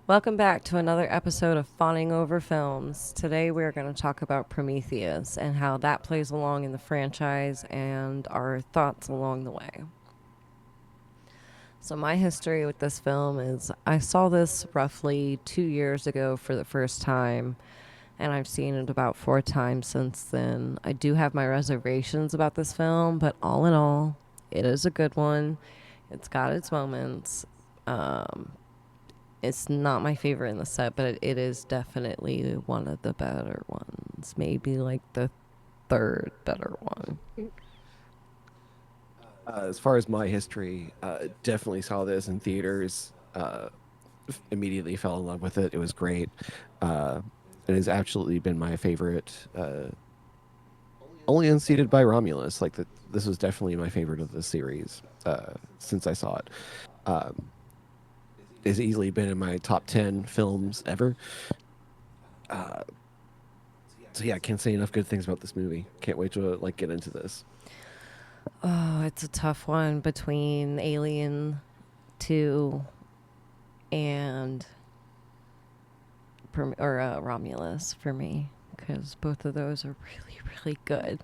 Welcome back to another episode of Fawning Over Films. Today we're going to talk about Prometheus and how that plays along in the franchise and our thoughts along the way. So, my history with this film is I saw this roughly 2 years ago for the first time, and I've seen it about 4 times since then. I do have my reservations about this film, but all in all, it is a good one. It's got its moments. Um, it's not my favorite in the set, but it is definitely one of the better ones. Maybe like the third better one. As far as my history, definitely saw this in theaters. Immediately fell in love with it. It was great. Uh, it has absolutely been my favorite. Only unseated by Romulus. This was definitely my favorite of the series since I saw it. Um, it's easily been in my top 10 films ever. Uh, so yeah, I can't say enough good things about this movie. Can't wait to get into this. Oh, it's a tough one between Alien 2 and Romulus for me because both of those are really, really good.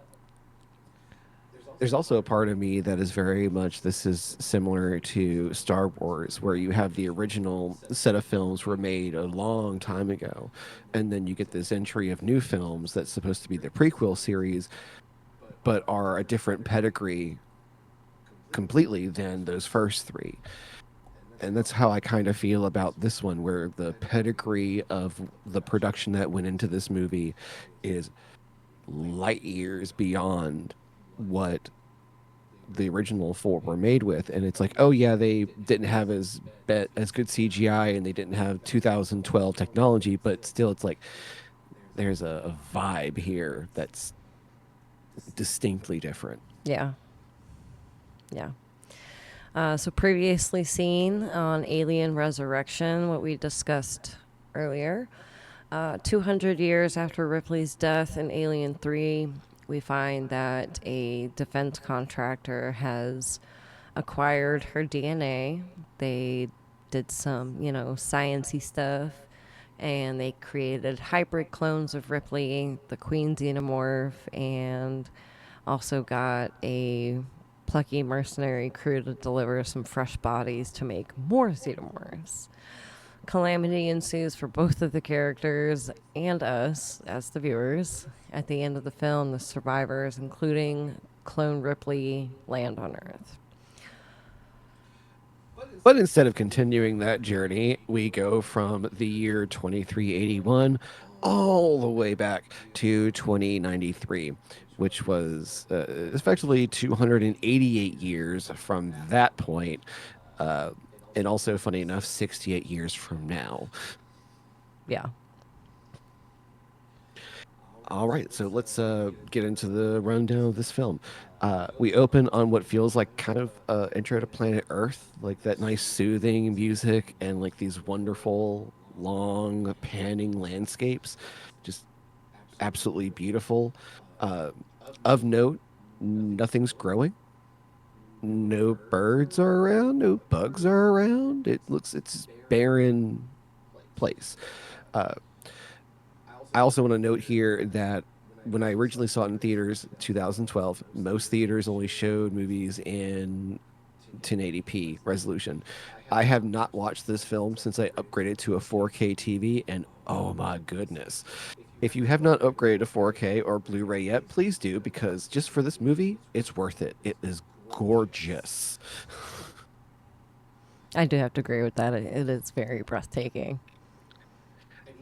There's also a part of me that is very much this is similar to Star Wars, where you have the original set of films were made a long time ago, and then you get this entry of new films that's supposed to be the prequel series, but are a different pedigree completely than those first three. And that's how I kind of feel about this one, where the pedigree of the production that went into this movie is light years beyond what the original four were made with. And it's like, oh yeah, they didn't have as good CGI and they didn't have 2012 technology, but still it's like there's a vibe here that's distinctly different. Yeah, yeah. So previously seen on Alien Resurrection, what we discussed earlier. 200 years after Ripley's death in Alien 3, we find that a defense contractor has acquired her DNA. They did some, sciencey stuff, and they created hybrid clones of Ripley, the Queen Xenomorph, and also got a plucky mercenary crew to deliver some fresh bodies to make more Xenomorphs. Calamity ensues for both of the characters and us as the viewers. At the end of the film, the survivors, including clone Ripley, land on Earth. But instead of continuing that journey, we go from the year 2381 all the way back to 2093, which was effectively 288 years from that point. Uh, and also, funny enough, 68 years from now. Yeah. All right, so let's get into the rundown of this film. We open on what feels like kind of intro to Planet Earth, like that nice soothing music and like these wonderful long panning landscapes, just absolutely beautiful. Uh, of note, nothing's growing. No birds are around. No bugs are around. It's barren place. Uh, I also want to note here that when I originally saw it in theaters, 2012, most theaters only showed movies in 1080p resolution. I have not watched this film since I upgraded to a 4K TV, and oh my goodness. If you have not upgraded to 4K or Blu ray yet, please do, because just for this movie, it's worth it. It is gorgeous. I do have to agree with that. It is very breathtaking.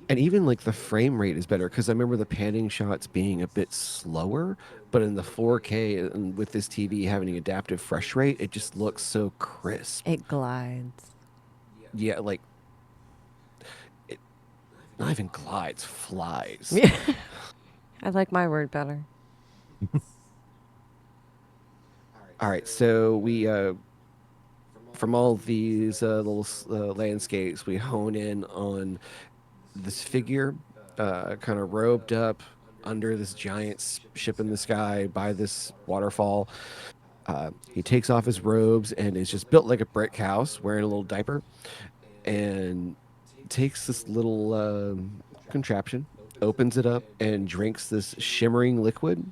And even like the frame rate is better because I remember the panning shots being a bit slower, but in the 4K and with this TV having an adaptive fresh rate, it just looks so crisp. It glides. Yeah, like it not even glides, flies. Yeah. I like my word better. All right, so we from all these little landscapes, we hone in on this figure, kind of robed up under this giant ship in the sky by this waterfall. He takes off his robes and is just built like a brick house, wearing a little diaper. And takes this little contraption, opens it up, and drinks this shimmering liquid.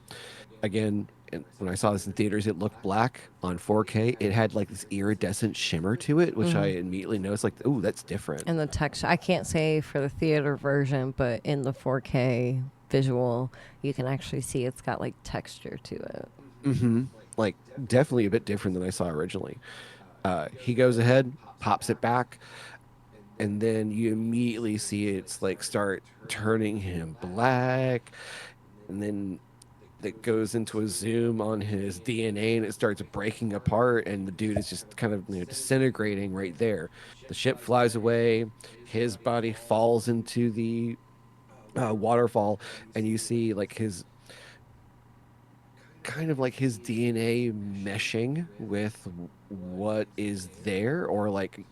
Again, and when I saw this in theaters, it looked black. On 4K, it had like this iridescent shimmer to it, which I immediately noticed, like, oh, that's different. And the texture, I can't say for the theater version, but in the 4K visual, you can actually see it's got like texture to it. Like, definitely a bit different than I saw originally. He goes ahead, pops it back, and then you immediately see it's like start turning him black, and then that goes into a zoom on his DNA and it starts breaking apart and the dude is just kind of disintegrating right there. The ship flies away, his body falls into the waterfall, and you see like his kind of like his DNA meshing with what is there, or like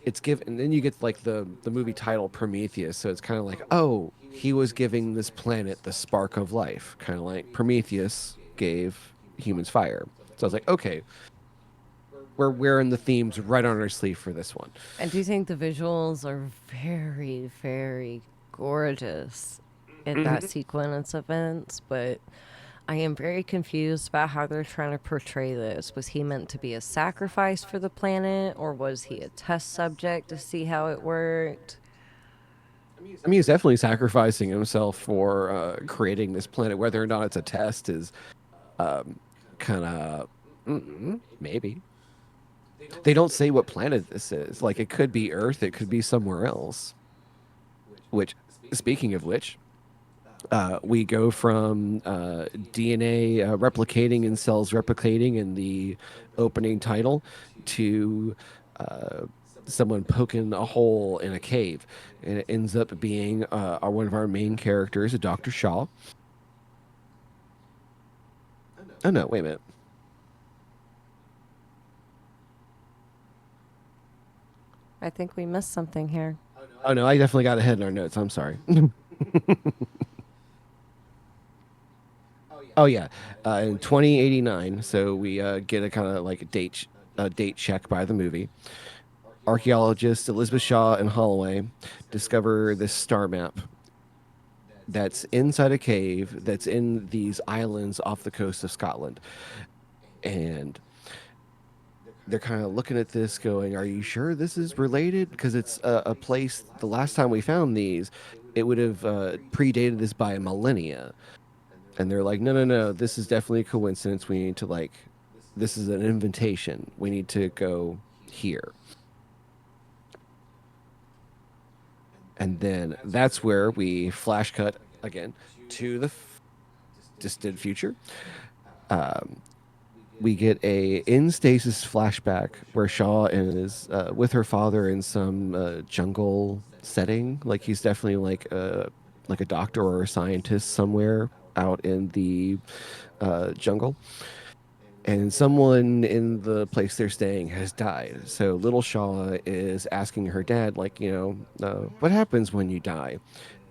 it's given, and then you get like the movie title Prometheus, so it's kind of like, oh, he was giving this planet the spark of life, kind of like Prometheus gave humans fire. So I was like, okay, we're wearing the themes right on our sleeve for this one. I do think the visuals are very, very gorgeous in that sequence of events, but I am very confused about how they're trying to portray this. Was he meant to be a sacrifice for the planet, or was he a test subject to see how it worked? I mean, he's definitely sacrificing himself for creating this planet. Whether or not it's a test is kind of maybe. They don't say what planet this is. Like, it could be Earth, it could be somewhere else. Which, speaking of which, we go from DNA replicating and cells replicating in the opening title to someone poking a hole in a cave. And it ends up being one of our main characters, Dr. Shaw. Oh, no, wait a minute. I think we missed something here. Oh, no, I definitely got ahead in our notes. I'm sorry. Oh, yeah. In 2089, so we get a kind of like date check by the movie. Archaeologists Elizabeth Shaw and Holloway discover this star map that's inside a cave that's in these islands off the coast of Scotland. And they're kind of looking at this going, are you sure this is related? Because it's a place, the last time we found these, it would have predated this by a millennia. And they're like, no, no, no, this is definitely a coincidence. We need to, like, this is an invitation. We need to go here. And then that's where we flash cut again to the distant future. We get a in stasis flashback where Shaw is with her father in some jungle setting. Like, he's definitely like a doctor or a scientist somewhere out in the jungle. And someone in the place they're staying has died. So little Shaw is asking her dad, like, what happens when you die?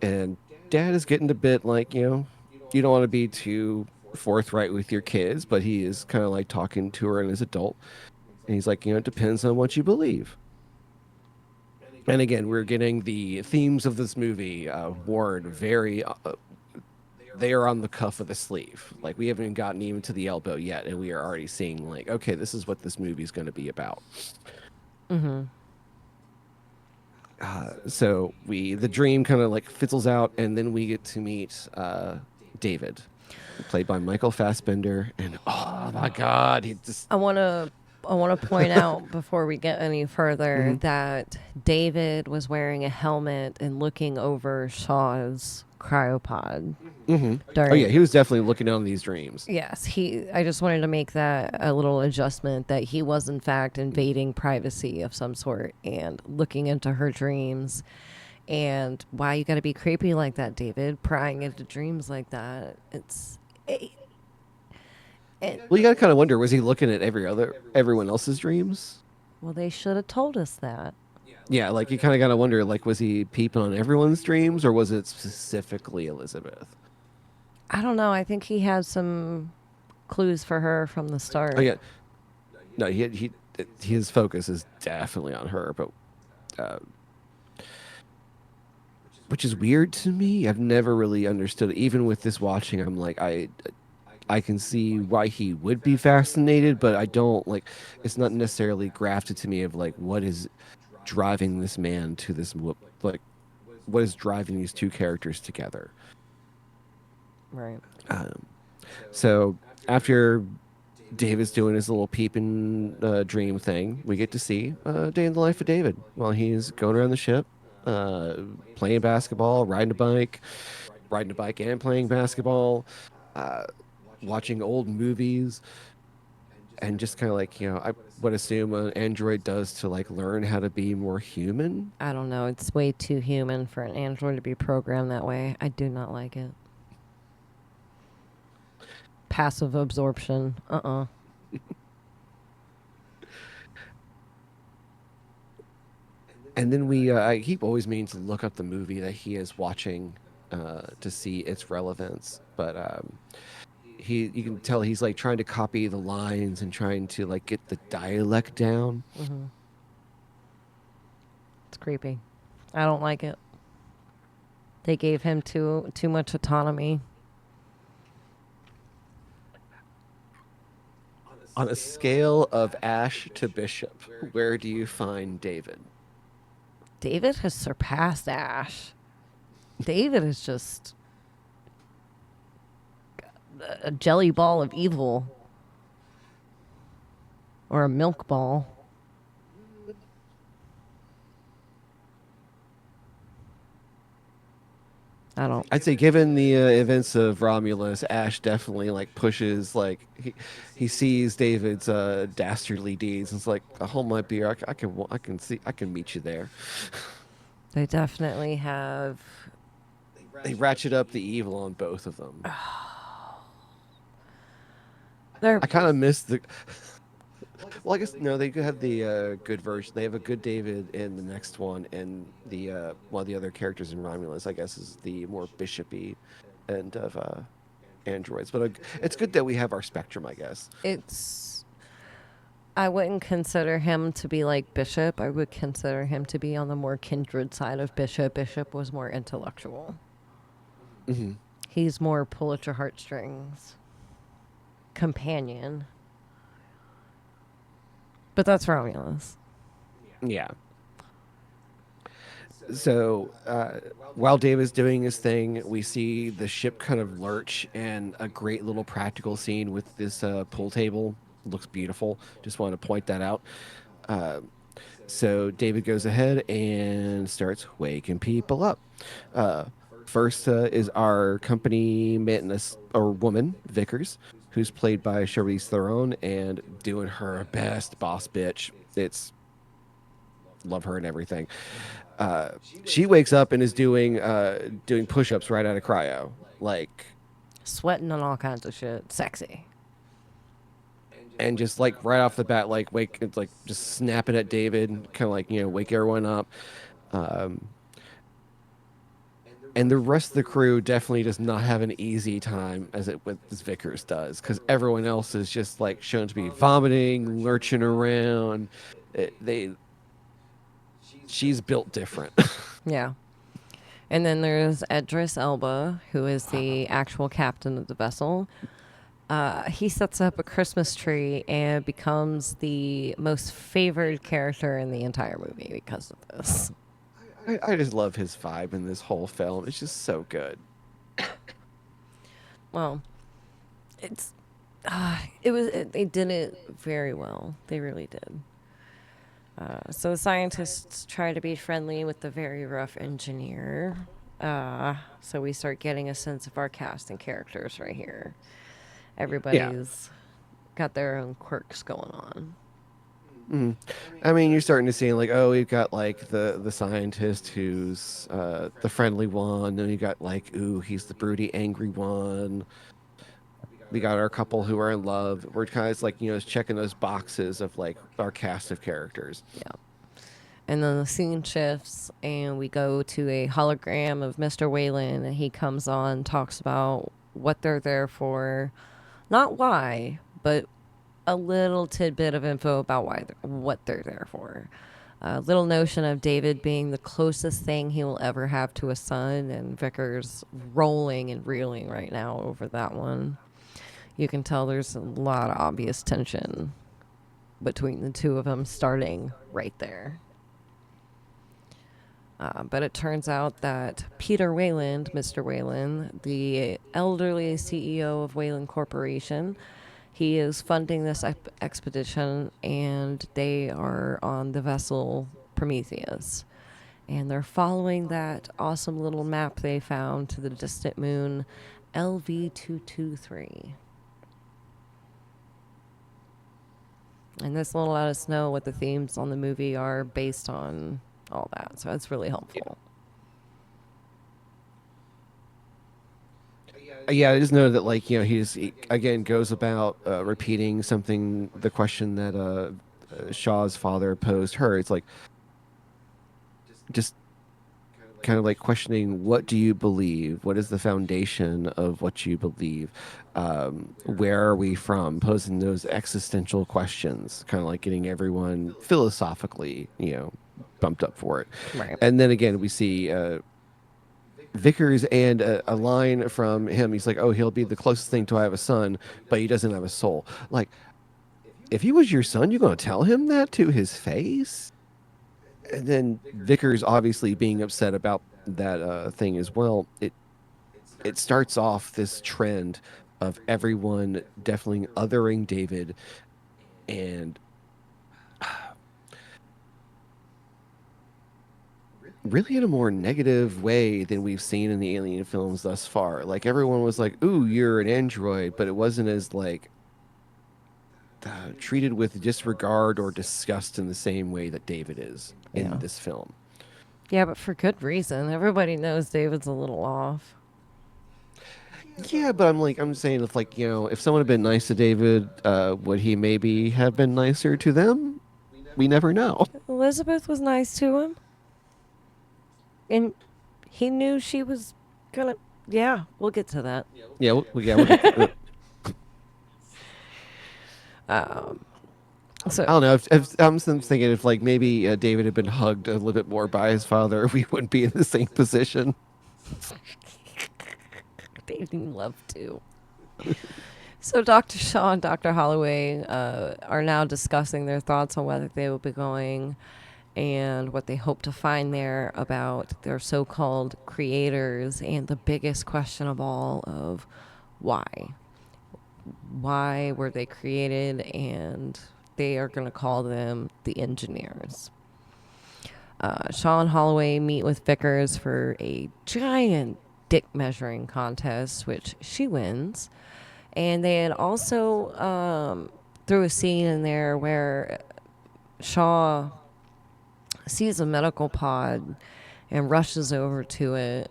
And dad is getting a bit like, you don't want to be too forthright with your kids, but he is kind of like talking to her as an adult. And he's like, it depends on what you believe. And again, we're getting the themes of this movie worn very they are on the cuff of the sleeve. Like, we haven't gotten even to the elbow yet, and we are already seeing, like, okay, this is what this movie is going to be about. So the dream kind of like fizzles out, and then we get to meet David, played by Michael Fassbender, and oh my God, he just I want to point out before we get any further Mhm. that David was wearing a helmet and looking over Shaw's cryopod Oh yeah, during. he was definitely looking on these dreams. Yes, I just wanted to make that a little adjustment that he was in fact invading privacy of some sort and looking into her dreams. And why you got to be creepy like that, David? Prying into dreams like that. It, Well, you got to kind of wonder, was he looking at everyone else's dreams? well, they should have told us that. Yeah, like you kind of got to wonder, like, was he peeping on everyone's dreams, or was it specifically Elizabeth? I don't know. I think he had some clues for her from the Oh start. yeah, no, his focus is definitely on her, but which is weird to me. I've never really understood it. Even with this watching, I'm like, I can see why he would be fascinated, but I don't like. It's not necessarily grafted to me of like what is driving this man to this like what is driving these two characters together. Right. Um, so after David's doing his little peeping dream thing, we get to see a day in the life of David while he's going around the ship, uh, playing basketball, riding a bike and playing basketball, uh, watching old movies, and just kind of like, I would assume an android does to like learn how to be more human. I don't know. It's way too human for an android to be programmed that way. I do not like it. Passive absorption. And then I keep always meaning to look up the movie that he is watching to see its relevance. But you can tell he's like trying to copy the lines and trying to like get the dialect down. Mm-hmm. It's creepy. I don't like it. They gave him too much autonomy. On a scale of Ash to Bishop, where do you find David? David has surpassed Ash. David is just a jelly ball of evil or a milk ball. I don't. I'd say, given the events of Romulus, Ash definitely like pushes like he sees David's dastardly deeds and it's like, hold my beer, I can see I can meet you there. They definitely have. They ratchet up the evil on both of them. They're I kind of miss the. Well, I guess no, they have the good version. They have a good David in the next one, and the one of the other characters in Romulus, I guess, is the more bishopy end of androids. But it's good that we have our spectrum, I guess. it's I wouldn't consider him to be like Bishop. I would consider him to be on the more kindred side of Bishop. Bishop was more intellectual. Hmm. He's more pull at your heartstrings companion. But that's Romulus. Yeah. So while David's doing his thing, we see the ship kind of lurch, and a great little practical scene with this pool table. Looks beautiful. Just want to point that out. Uh, So David goes ahead and starts waking people up. Uh, First is our company maintenance or woman, Vickers, who's played by Charlize Theron and doing her best boss bitch. It's love her and everything. Uh, she wakes up and is doing push-ups right out of cryo, like, Sweating and all kinds of shit. Sexy. and just like right off the bat, like wake, it's like just snapping at David, kind of like wake everyone up. Um, and the rest of the crew definitely does not have an easy time as it with this Vickers does, because everyone else is just like shown to be vomiting, lurching around. They she's built different. Yeah. And then there's Edris Elba, who is the actual captain of the vessel. He sets up a Christmas tree and becomes the most favored character in the entire movie because of this. I just love his vibe in this whole film. It's just so good. Well, it's they did it very well. They really did. So the scientists try to be friendly with the very rough engineer. So we start getting a sense of our cast and characters right here. Yeah. Everybody's got their own quirks going on. Mm. I mean, you're starting to see like, oh, we've got like the scientist who's the friendly one, and you got like, ooh, he's the broody, angry one. We got our couple who are in love. We're kind of like, just checking those boxes of like our cast of characters. Yeah. And then the scene shifts, and we go to a hologram of Mr. Whalen, and he comes on, talks about what they're there for, not why, but a little tidbit of info about what they're there for. Little notion of David being the closest thing he will ever have to a son, and Vickers rolling and reeling right now over that one. You can tell there's a lot of obvious tension between the two of them starting right there. But it turns out that Peter Wayland, Mr. Wayland, the elderly CEO of Wayland Corporation, he is funding this expedition, and they are on the vessel Prometheus. And they're following that awesome little map they found to the distant moon LV-223. And this will let us know what the themes on the movie are based on all that. So it's really helpful. Yeah, I just know that like he again goes about repeating something the question that Shaw's father posed her. It's like just kind of like questioning, what do you believe? What is the foundation of what you believe? Where are we from? Posing those existential questions, kind of like getting everyone philosophically, bumped up for it. Right. And then again, we see Vickers and a line from him. He's like, "Oh, he'll be the closest thing to I have a son, but he doesn't have a soul." Like, if he was your son, you're going to tell him that to his face? And then Vickers obviously being upset about that thing as well. It starts off this trend of everyone definitely othering David, and really in a more negative way than we've seen in the Alien films thus far. Like everyone was like, "Ooh, you're an android," but it wasn't as like treated with disregard or disgust in the same way that David is in Yeah. this film. Yeah, but for good reason. Everybody knows David's a little off. Yeah, but I'm saying if like if someone had been nice to David, would he maybe have been nicer to them? We never know. Elizabeth was nice to him, and he knew she was gonna. Yeah, we'll get to that. Yeah, we'll get. Um, I so don't know. If I'm thinking if like maybe David had been hugged a little bit more by his father, we wouldn't be in the same position. they'd love to. So Dr. Shaw and Dr. Holloway are now discussing their thoughts on whether they will be going and what they hope to find there about their so-called creators, and the biggest question of all of why. Why were they created? And they are going to call them the engineers. Shaw and Holloway meet with Vickers for a giant dick measuring contest, which she wins. And they had also threw a scene in there where Shaw sees a medical pod and rushes over to it.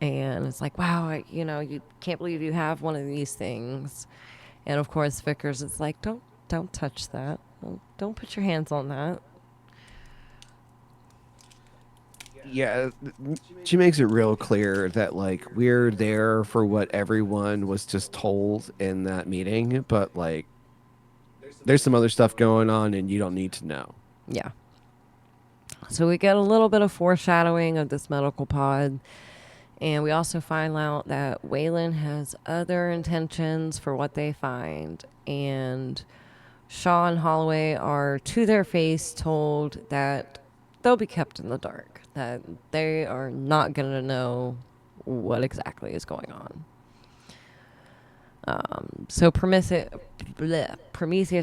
And it's like, wow, you can't believe you have one of these things. And of course, Vickers is like, don't touch that. Don't put your hands on that. Yeah, she makes it real clear that like we're there for what everyone was just told in that meeting, but like there's some other stuff going on and you don't need to know. Yeah. So we get a little bit of foreshadowing of this medical pod. And we also find out that Wayland has other intentions for what they find. And Shaw and Holloway are to their face told that they'll be kept in the dark, that they are not going to know what exactly is going on. So Prometheus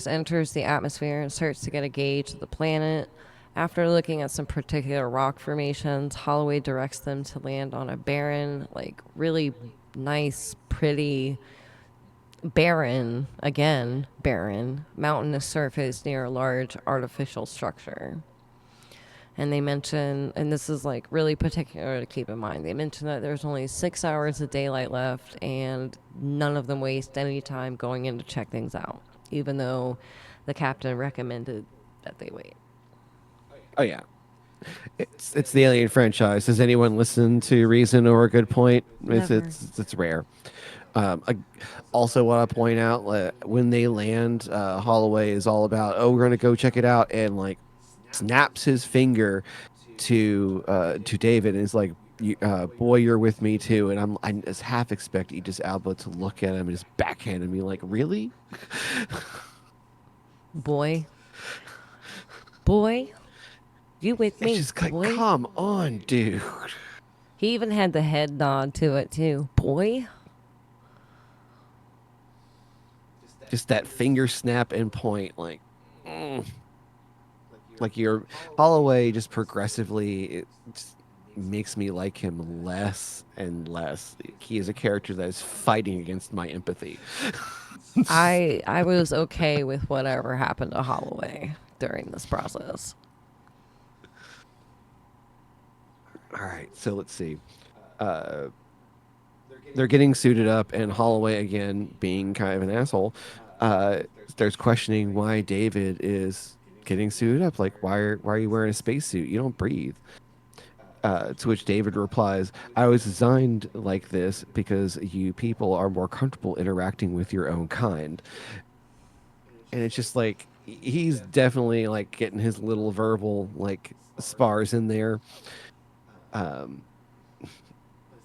enters the atmosphere and starts to get a gauge of the planet. After looking at some particular rock formations, Holloway directs them to land on a barren, like really nice, pretty, barren, mountainous surface near a large artificial structure. And they mention, and this is like really particular to keep in mind, they mention that there's only 6 hours of daylight left, and none of them waste any time going in to check things out, even though the captain recommended that they wait. Oh yeah. It's the Alien franchise. Has anyone listened to Reason or a Good Point? Never. It's rare. I also want to point out when they land, Holloway is all about, oh, we're gonna go check it out, and like snaps his finger to David and is like, "Boy, you're with me too." And I just half expect Idris Alba to look at him and just backhand and be like, "Really?" Boy, boy, you with It's me, just like, boy. come on, dude. He even had the head nod to it too. Boy. Just that finger snap and point, mm, like your Holloway just progressively it just makes me like him less and less. He is a character that is fighting against my empathy. I was okay with whatever happened to Holloway during this process. All right, so let's see. Uh, they're getting suited up, and Holloway again, being kind of an asshole, uh, starts questioning why David is getting suited up. Like, why are you wearing a spacesuit? You don't breathe. To which David replies, "I was designed like this because you people are more comfortable interacting with your own kind." And it's just like he's definitely like getting his little verbal like spars in there. Um,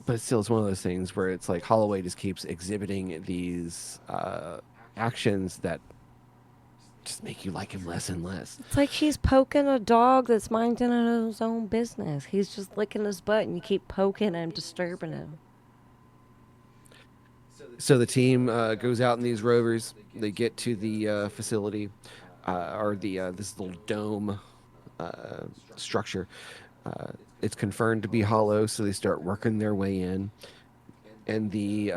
but still, it's one of those things where it's like Holloway just keeps exhibiting these actions that just make you like him less and less. It's like he's poking a dog that's minding his own business. He's just licking his butt and you keep poking him, disturbing him. So the team goes out in these rovers. They get to the facility, or the this little dome uh, structure. Uh, it's confirmed to be hollow, so they start working their way in. And the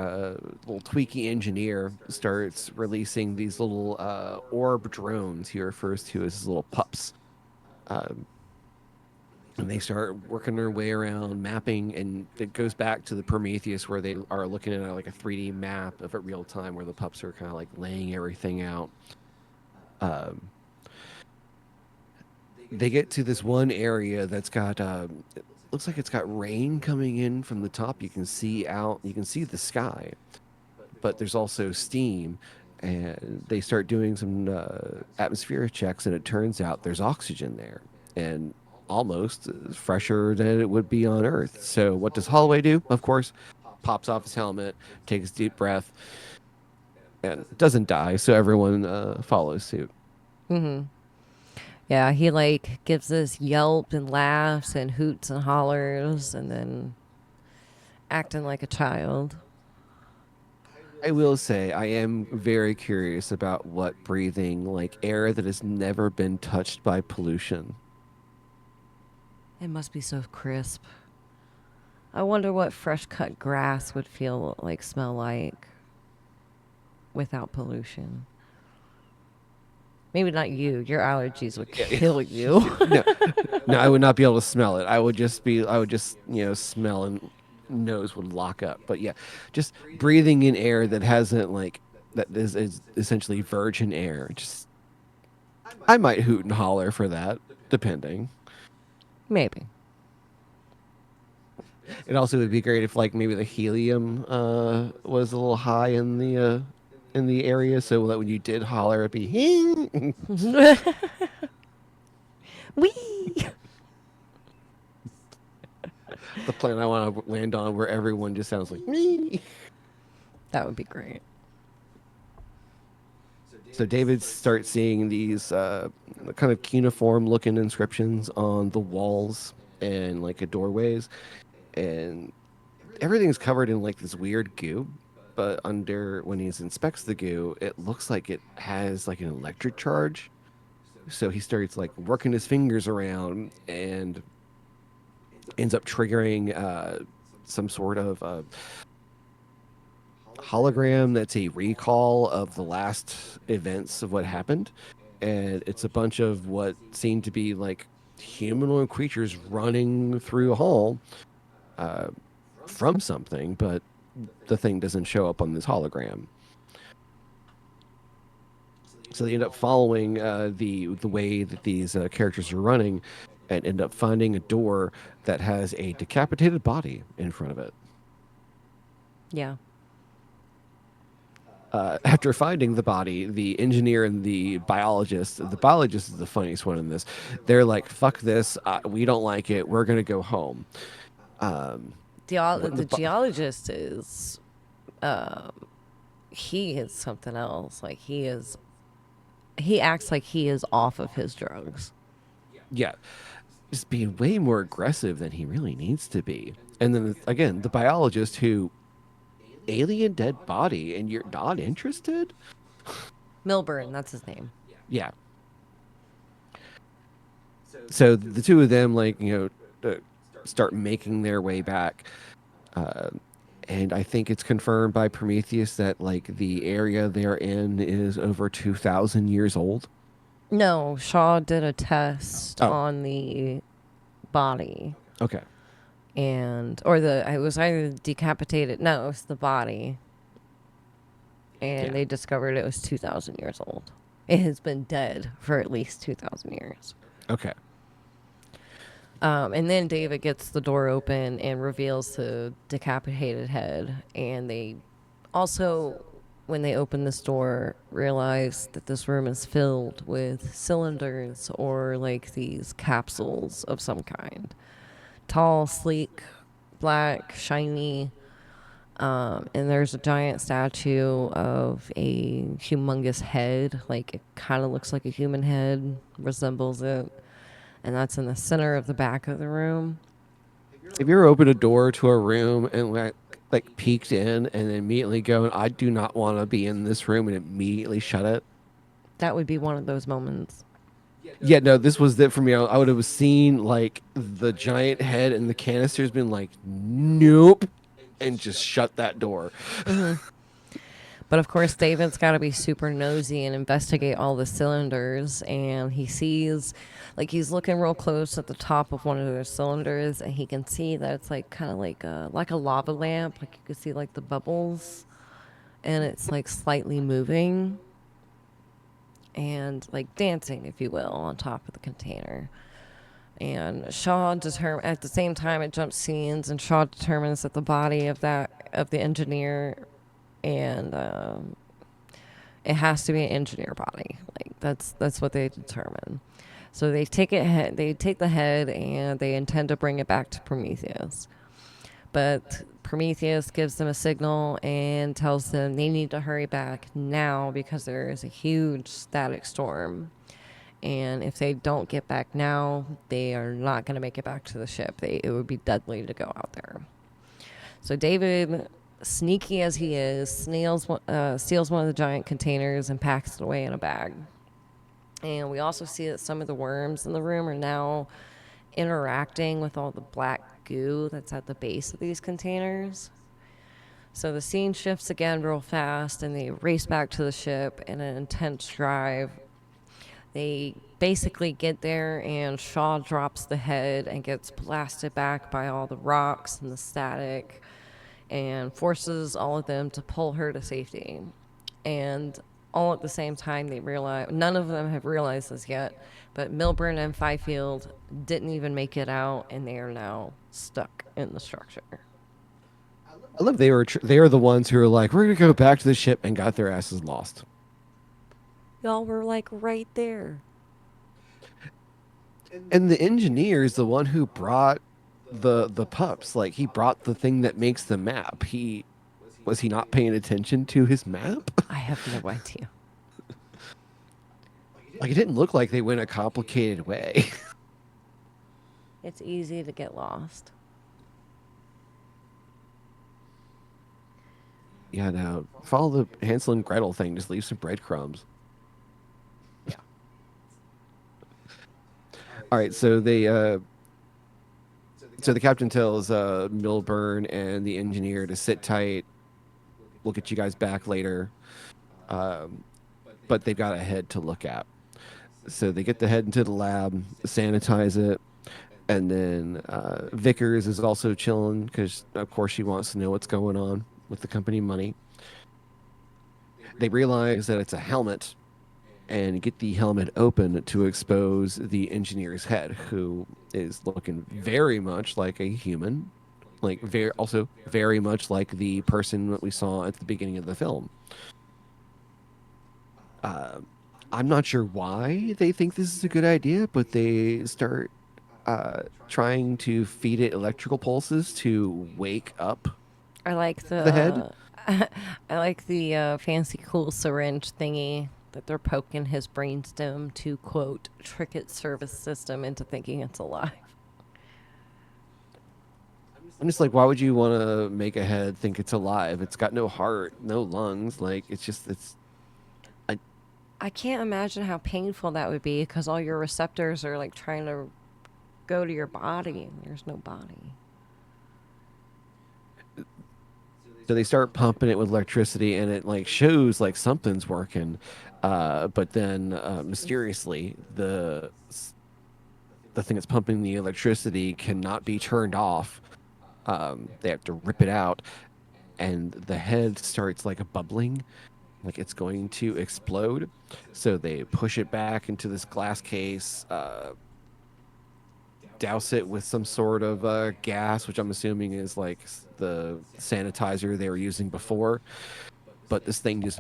little tweaky engineer starts releasing these little orb drones he refers to as his little pups. Um, and they start working their way around mapping, and it goes back to the Prometheus where they are looking at like a 3D map of it real time where the pups are kind of like laying everything out. Um, they get to this one area that's got it looks like it's got rain coming in from the top. You can see out, you can see the sky, but there's also steam. And they start doing some atmospheric checks, and it turns out there's oxygen there, and almost fresher than it would be on Earth. So what does Holloway do? Of course, pops off his helmet, takes a deep breath, and doesn't die. So everyone follows suit. Mm-hmm. Yeah, he like gives this yelp and laughs and hoots and hollers and then acting like a child. I will say I am very curious about what breathing like air that has never been touched by pollution. It must be so crisp. I wonder what fresh cut grass would feel like, smell like without pollution. Maybe not you. Your allergies would Yeah, kill you. no, no, I would not be able to smell it. I would just, smell and nose would lock up. But yeah, just breathing in air that hasn't like that is essentially virgin air. Just I might hoot and holler for that, depending. Maybe. It also would be great if like maybe the helium was a little high in the area, so that when you did holler, it'd be Wee! the planet I want to land on, where everyone just sounds like me. That would be great. So David starts seeing these kind of cuneiform looking inscriptions on the walls and like a doorways, and everything's covered in like this weird goo. But under when he inspects the goo, it looks like it has like an electric charge. So he starts like working his fingers around and ends up triggering some sort of hologram that's a recall of the last events of what happened. And it's a bunch of what seem to be like humanoid creatures running through a hall uh, from something, but the thing doesn't show up on this hologram. So they end up following the way that these characters are running, and end up finding a door that has a decapitated body in front of it. Yeah. After finding the body, the engineer and the biologist is the funniest one in this. They're like, "Fuck this, we don't like it. We're gonna go home." Um, when The geologist is he is something else. Like he acts like he is off of his drugs. yeah, just being way more aggressive than he really needs to be. And then again, the biologist who alien dead body, and you're not interested. Milburn, that's his name. Yeah. So the two of them, like, start making their way back. Uh, and I think it's confirmed by Prometheus that like the area they're in is over 2,000 years old. No, Shaw did a test Oh, on the body, okay. and or the it was either decapitated. No, it was the body, and Yeah. they discovered it was 2,000 years old. It has been dead for at least 2,000 years. Okay. And then David gets the door open and reveals the decapitated head. And they also, when they open this door, realize that this room is filled with cylinders or like these capsules of some kind. Tall, sleek, black, shiny. And there's a giant statue of a humongous head. Like it kind of looks like a human head, resembles it. And that's in the center of the back of the room. Have you ever opened a door to a room and like peeked in and immediately go, "I do not want to be in this room," and immediately shut it? That would be one of those moments. Yeah, no, this was it for me. I would have seen like the giant head and the canister's been like, "Nope," and just shut that door. But of course, David's got to be super nosy and investigate all the cylinders. And he sees, like, he's looking real close at the top of one of those cylinders, and he can see that it's like kind of like a lava lamp. Like you can see like the bubbles, and it's like slightly moving and like dancing, if you will, on top of the container. And Shaw determines at the same time it jumps scenes, and Shaw determines that the body of the engineer and it has to be an engineer body. Like that's what they determine. So they they take the head and they intend to bring it back to Prometheus. But Prometheus gives them a signal and tells them they need to hurry back now because there is a huge static storm. And if they don't get back now, they are not going to make it back to the ship. It would be deadly to go out there. So David, sneaky as he is, steals one of the giant containers and packs it away in a bag. And we also see that some of the worms in the room are now interacting with all the black goo that's at the base of these containers. So the scene shifts again real fast, and they race back to the ship in an intense drive. They basically get there, and Shaw drops the head and gets blasted back by all the rocks and the static, and forces all of them to pull her to safety. And all at the same time, they realize none of them have realized this yet, but Milburn and Fifield didn't even make it out, and they are now stuck in the structure. I love they are the ones who are like, "We're gonna go back to the ship," and got their asses lost. Y'all were like right there. And the engineer is the one who brought the pups. Like he brought the thing that makes the map. He was he not paying attention to his map? I have no idea. Like it didn't look like they went a complicated way. It's easy to get lost. Yeah, no. Follow the Hansel and Gretel thing. Just leave some breadcrumbs. Yeah. All right, so the captain tells Milburn and the engineer to sit tight. We'll get you guys back later. Um, but they've got a head to look at. So they get the head into the lab, sanitize it, and then Vickers is also chilling because, of course, she wants to know what's going on with the company money. They realize that it's a helmet and get the helmet open to expose the engineer's head, who is looking very much like a human, like very also very much like the person that we saw at the beginning of the film. Uh, I'm not sure why they think this is a good idea, but they start trying to feed it electrical pulses to wake up I like the head. the I like the fancy cool syringe thingy that they're poking his brainstem to quote trick its service system into thinking it's alive. I'm just like, why would you want to make a head think it's alive? It's got no heart, no lungs. Like, it's just, it's, I, I can't imagine how painful that would be because all your receptors are like trying to go to your body and there's no body. so they start pumping it with electricity and it like shows like something's working. But then mysteriously, the thing that's pumping the electricity cannot be turned off. They have to rip it out, and the head starts like bubbling, like it's going to explode. So they push it back into this glass case, douse it with some sort of gas, which I'm assuming is like the sanitizer they were using before. But this thing just,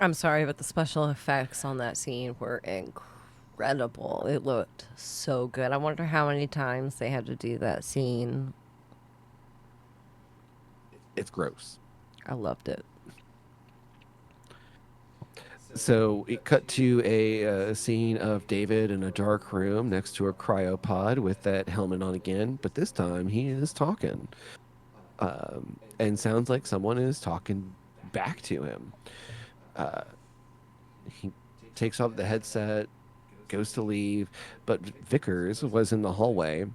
I'm sorry, but the special effects on that scene were incredible. It looked so good. I wonder how many times they had to do that scene. it's gross. I loved it. So it cut to a scene of David in a dark room next to a cryopod with that helmet on again, but this time he is talking, and sounds like someone is talking back to him. Uh, he takes off the headset, goes to leave, but Vickers was in the hallway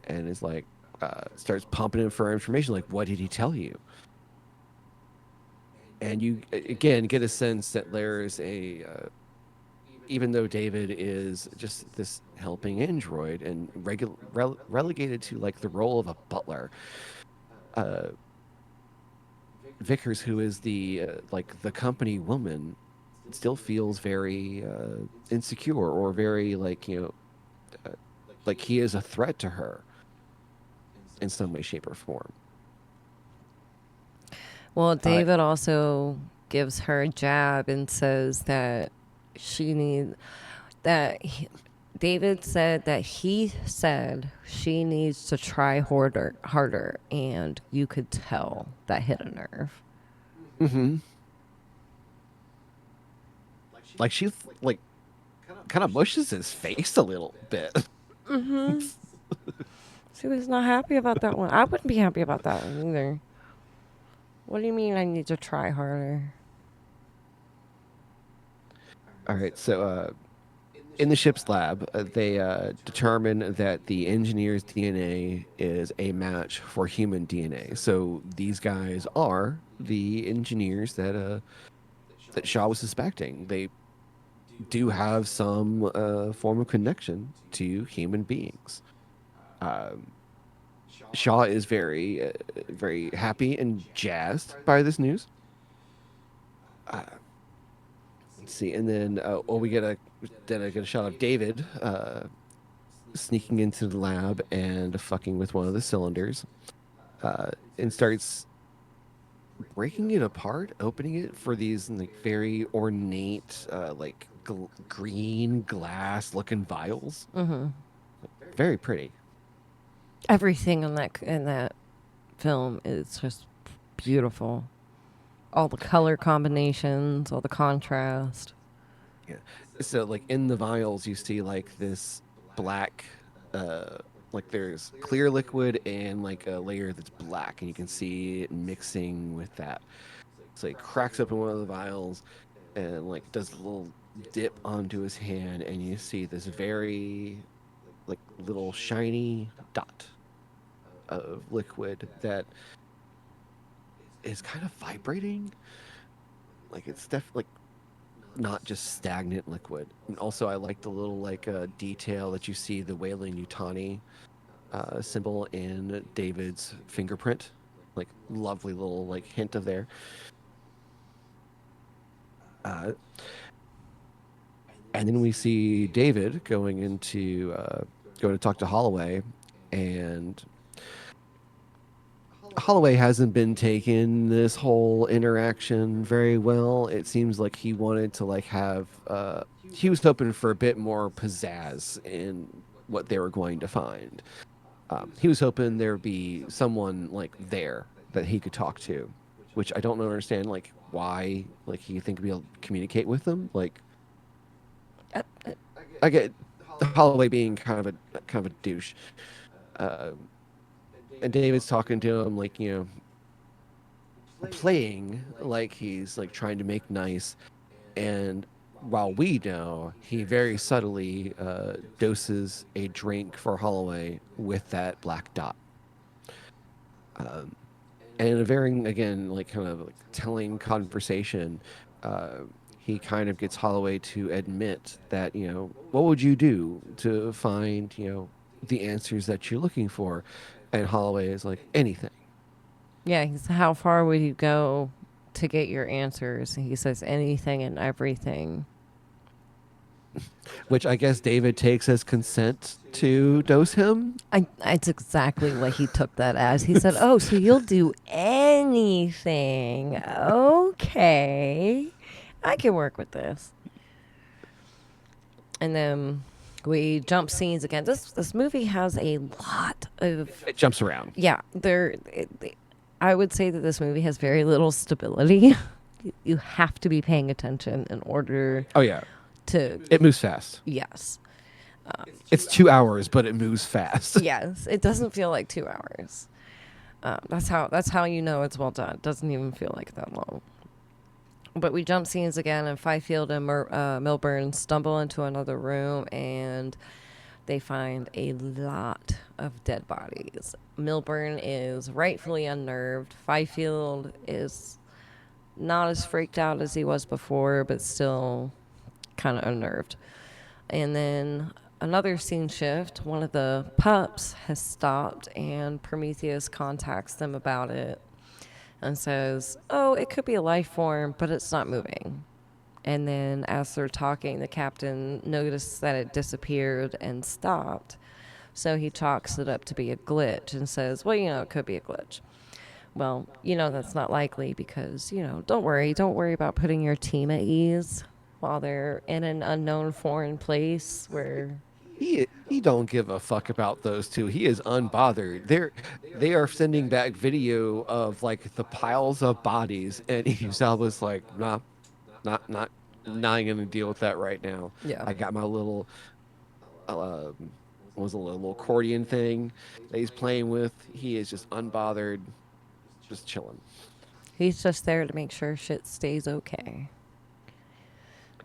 and is like, starts pumping him for information. Like, what did he tell you? And you again get a sense that there's even though David is just this helping android and relegated to like the role of a butler, uh, Vickers, who is the like the company woman, still feels very insecure or very like like he is a threat to her in some way, shape, or form. Well, Uh, David also gives her a jab and says that she needs that David said that he said she needs to try harder, and you could tell that hit a nerve. hmm Like she like kind of mushes his face a little bit. She was not happy about that one. I wouldn't be happy about that one either. What do you mean I need to try harder? All right, so in the ship's lab, they determine that the engineer's DNA is a match for human DNA. So these guys are the engineers that Shaw was suspecting. They do have some form of connection to human beings. Um, Shaw is very happy and jazzed by this news. Uh, let's see, and then we get a shot of David sneaking into the lab and fucking with one of the cylinders, and starts breaking it apart, opening it for these like very ornate, like green glass looking vials. Very pretty. Everything in that film is just beautiful. All the color combinations, all the contrast. Yeah. So like in the vials, you see like this black, uh, like there's clear liquid and like a layer that's black, and you can see it mixing with that. So he cracks open one of the vials and like does a little dip onto his hand, and you see this very like little shiny dot of liquid that is kind of vibrating. Like it's like not just stagnant liquid. And also, I like the little like detail that you see the Weyland Yutani symbol in David's fingerprint. Like lovely little like hint of there. Uh, and then we see David going to talk to Holloway, and Holloway hasn't been taking this whole interaction very well. It seems like he wanted to like have he was hoping for a bit more pizzazz in what they were going to find. He was hoping there'd be someone like there that he could talk to, which I don't understand like why like he think be able to communicate with them. Like Uh, I get Holloway being kind of a douche. Uh, and David's talking to him like, playing like he's like trying to make nice. And while we know, he very subtly doses a drink for Holloway with that black dot. Um, and in a very, again, like kind of like telling conversation, uh, he kind of gets Holloway to admit that, what would you do to find, the answers that you're looking for? And Holloway is like, anything. yeah, he's how far would you go to get your answers? And he says anything and everything. Which I guess David takes as consent to dose him. That's exactly what he took that as. He said, "Oh, so you'll do anything? Okay, I can work with this." And then we jump scenes again. This movie has a lot of It jumps around. yeah. I would say that this movie has very little stability. You have to be paying attention in order Oh yeah, to it moves fast. yes. It's 2 hours, but it moves fast. Yes, it doesn't feel like 2 hours. That's how you know it's well done. It doesn't even feel like that long. But we jump scenes again, and Fifield and Milburn stumble into another room, and they find a lot of dead bodies. Milburn is rightfully unnerved. Fifield is not as freaked out as he was before, but still kind of unnerved. And then another scene shift. One of the pups has stopped, and Prometheus contacts them about it and says, "Oh, it could be a life form, but it's not moving." And then as they're talking, the captain noticed that it disappeared and stopped. So he chalks it up to be a glitch and says, "Well, it could be a glitch." Well, that's not likely because, don't worry about putting your team at ease while they're in an unknown foreign place where He don't give a fuck about those two. He is unbothered. They are sending back video of like the piles of bodies, and Idris Elba's like, nah, not not gonna deal with that right now. yeah. I got my little what was a little accordion thing that he's playing with. He is just unbothered, just chilling. He's just there to make sure shit stays okay.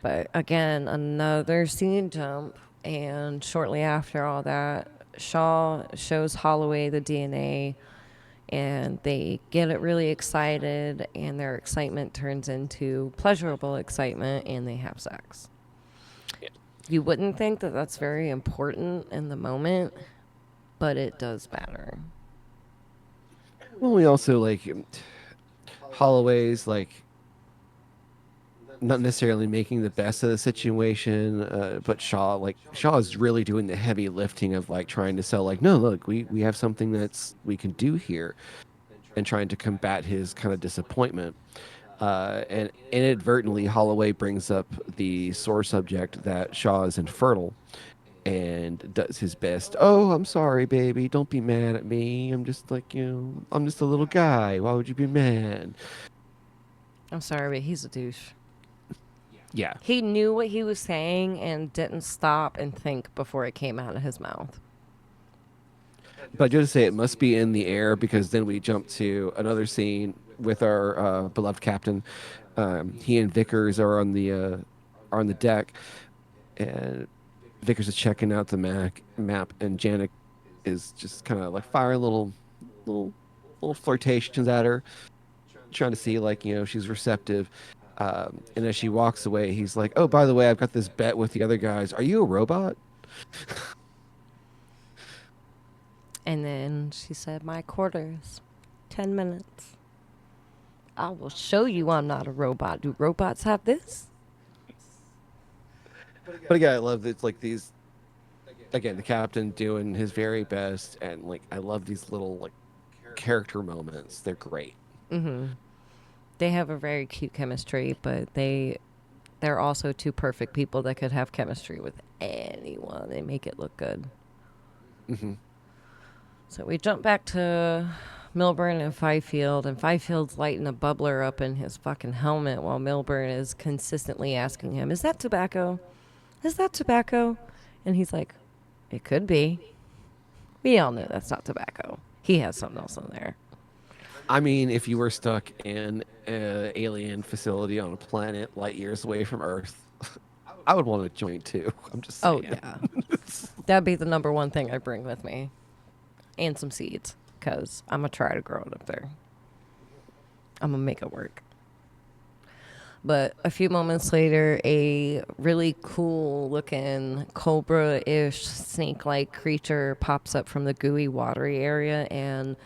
But again, another scene jump. And shortly after all that, Shaw shows Holloway the DNA, and they get it really excited, and their excitement turns into pleasurable excitement, and they have sex. Yeah. You wouldn't think that that's very important in the moment, but it does matter. Well, we also like Holloway's like not necessarily making the best of the situation, but Shaw is really doing the heavy lifting of like trying to sell like, no, look, we have something that's we can do here, and trying to combat his kind of disappointment. And inadvertently, Holloway brings up the sore subject that Shaw is infertile, and does his best. Oh, I'm sorry, baby. Don't be mad at me. I'm just like, I'm just a little guy. Why would you be mad? I'm sorry, but he's a douche. Yeah. He knew what he was saying and didn't stop and think before it came out of his mouth. But I just say it must be in the air because then we jump to another scene with our beloved captain. He and Vickers are on the deck, and Vickers is checking out the map, and Janik is just kind of like firing little, little flirtations at her, trying to see like she's receptive. And as she walks away, he's like, "Oh, by the way, I've got this bet with the other guys. Are you a robot?" And then she said, "My quarters, 10 minutes. I will show you I'm not a robot. Do robots have this?" But again, I love it's like these again the captain doing his very best, and like I love these little like character moments. They're great. They have a very cute chemistry, but they're also two perfect people that could have chemistry with anyone. They make it look good. Hmm. So we jump back to Milburn and Fifield, and Fifield's lighting a bubbler up in his fucking helmet while Milburn is consistently asking him, "Is that tobacco? Is that tobacco?" And he's like, "It could be." We all know that's not tobacco. He has something else in there. I mean, if you were stuck in an alien facility on a planet light years away from Earth, I would want a joint too. I'm just Oh, saying. yeah. That'd be the number one thing I bring with me. And some seeds, because I'm going to try to grow it up there. I'm going to make it work. But a few moments later, a really cool looking cobra ish snake like creature pops up from the gooey, watery area, and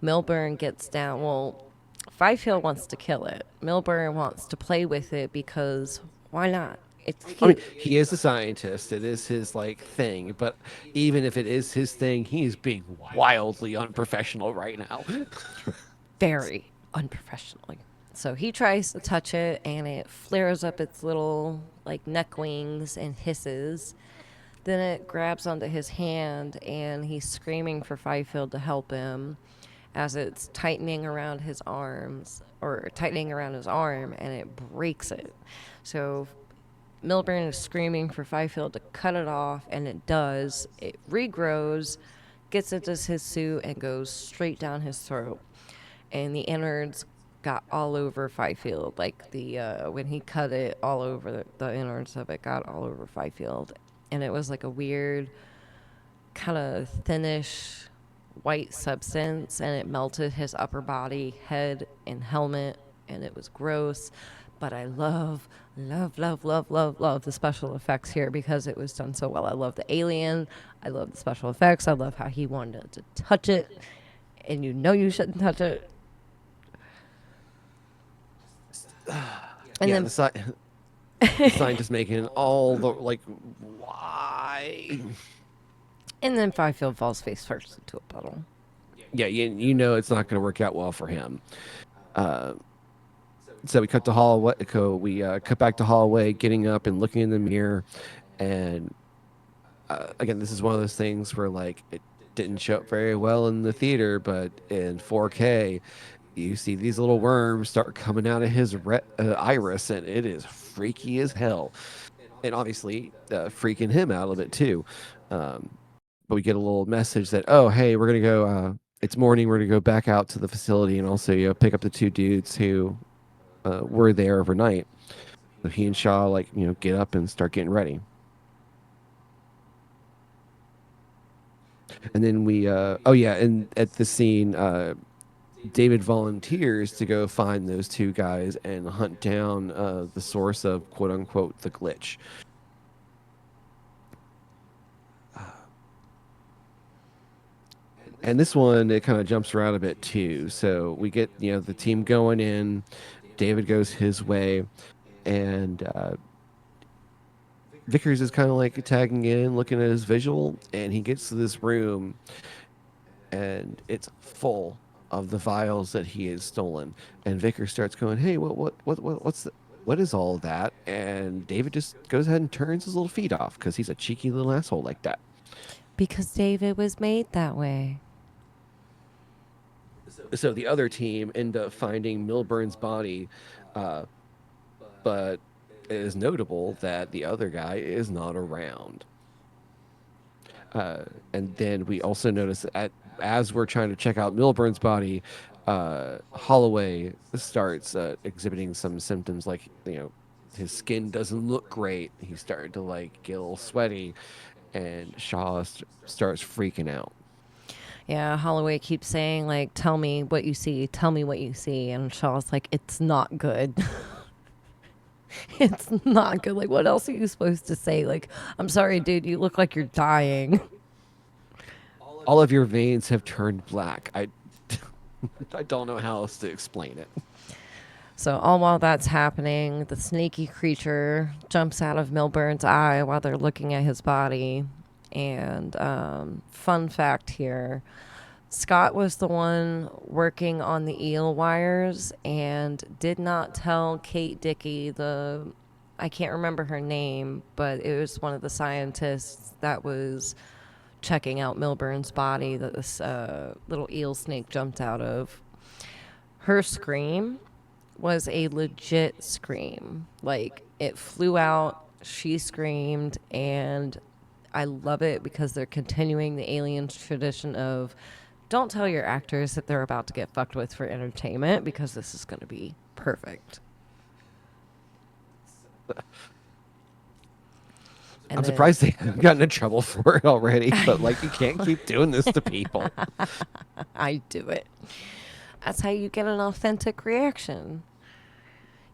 Milburn gets down. Well, Fifield wants to kill it. Milburn wants to play with it because why not? It's I mean, cute. he is a scientist. It is his like thing. But even if it is his thing, he is being wildly unprofessional right now. Very unprofessionally. So he tries to touch it and it flares up its little like neck wings and hisses. Then it grabs onto his hand and he's screaming for Fifield to help him as it's tightening around his arms or tightening around his arm and it breaks it. So Milburn is screaming for Fifield to cut it off and it does. It regrows, gets into his suit and goes straight down his throat. And the innards got all over Fifield. Like when he cut it, all over the innards of it got all over Fifield, and it was like a weird, kind of thinnish, white substance, and it melted his upper body, head, and helmet, and it was gross. But I love the special effects here because it was done so well. I love the alien. I love the special effects. I love how he wanted to touch it, and you know you shouldn't touch it. And Yeah, then the scientist making all the like, why? and then Fifield falls face first into a puddle. Yeah, you know it's not going to work out well for him. Uh, so we cut to hallway. We cut back to hallway, getting up and looking in the mirror, and again, this is one of those things where like it didn't show up very well in the theater, but in 4K, you see these little worms start coming out of his iris, and it is freaky as hell, and obviously freaking him out a little bit too. Um, but we get a little message that, oh, hey, we're gonna go. It's morning. We're gonna go back out to the facility and also pick up the two dudes who were there overnight. So he and Shaw like get up and start getting ready. And then we oh yeah, and at the scene David volunteers to go find those two guys and hunt down the source of quote unquote the glitch. And this one, it kind of jumps around a bit too. So we get the team going in. David goes his way, and Vickers is kind of like tagging in, looking at his visual, and he gets to this room, and it's full of the vials that he has stolen. And Vickers starts going, "Hey, what is all of that?" And David just goes ahead and turns his little feet off because he's a cheeky little asshole like that. Because David was made that way. So the other team end up finding Milburn's body, uh, but it is notable that the other guy is not around. And then we also notice that as we're trying to check out Milburn's body, Holloway starts exhibiting some symptoms like his skin doesn't look great. He's starting to like get a little sweaty, and Shaw starts freaking out. Yeah, Holloway keeps saying, like, tell me what you see, tell me what you see. And Shaw's like, it's not good. It's not good. Like, what else are you supposed to say? Like, I'm sorry, dude, you look like you're dying. All of your veins have turned black. I don't know how else to explain it. So, all while that's happening, the snaky creature jumps out of Milburn's eye while they're looking at his body. And fun fact here, Scott was the one working on the eel wires and did not tell Kate Dickey, I can't remember her name, but it was one of the scientists that was checking out Milburn's body that this little eel snake jumped out of. Her scream was a legit scream. Like, it flew out, she screamed, and I love it because they're continuing the aliens tradition of don't tell your actors that they're about to get fucked with for entertainment because this is going to be perfect. And I'm then surprised they haven't gotten in trouble for it already, but like you can't keep doing this to people. I do it. That's how you get an authentic reaction.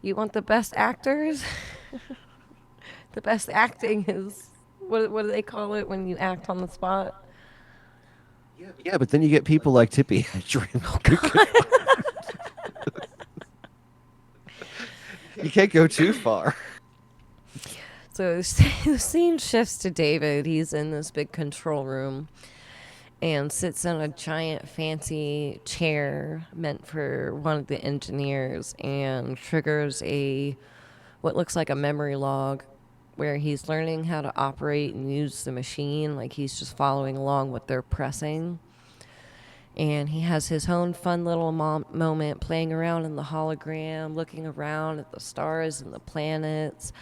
You want the best actors? The best acting is what do they call it when you act on the spot? Yeah, but then you get people like Tippy Hedren. You can't go too far. So the scene shifts to David. He's in this big control room and sits in a giant fancy chair meant for one of the engineers and triggers a what looks like a memory log where he's learning how to operate and use the machine, like he's just following along what they're pressing. And he has his own fun little moment playing around in the hologram, looking around at the stars and the planets.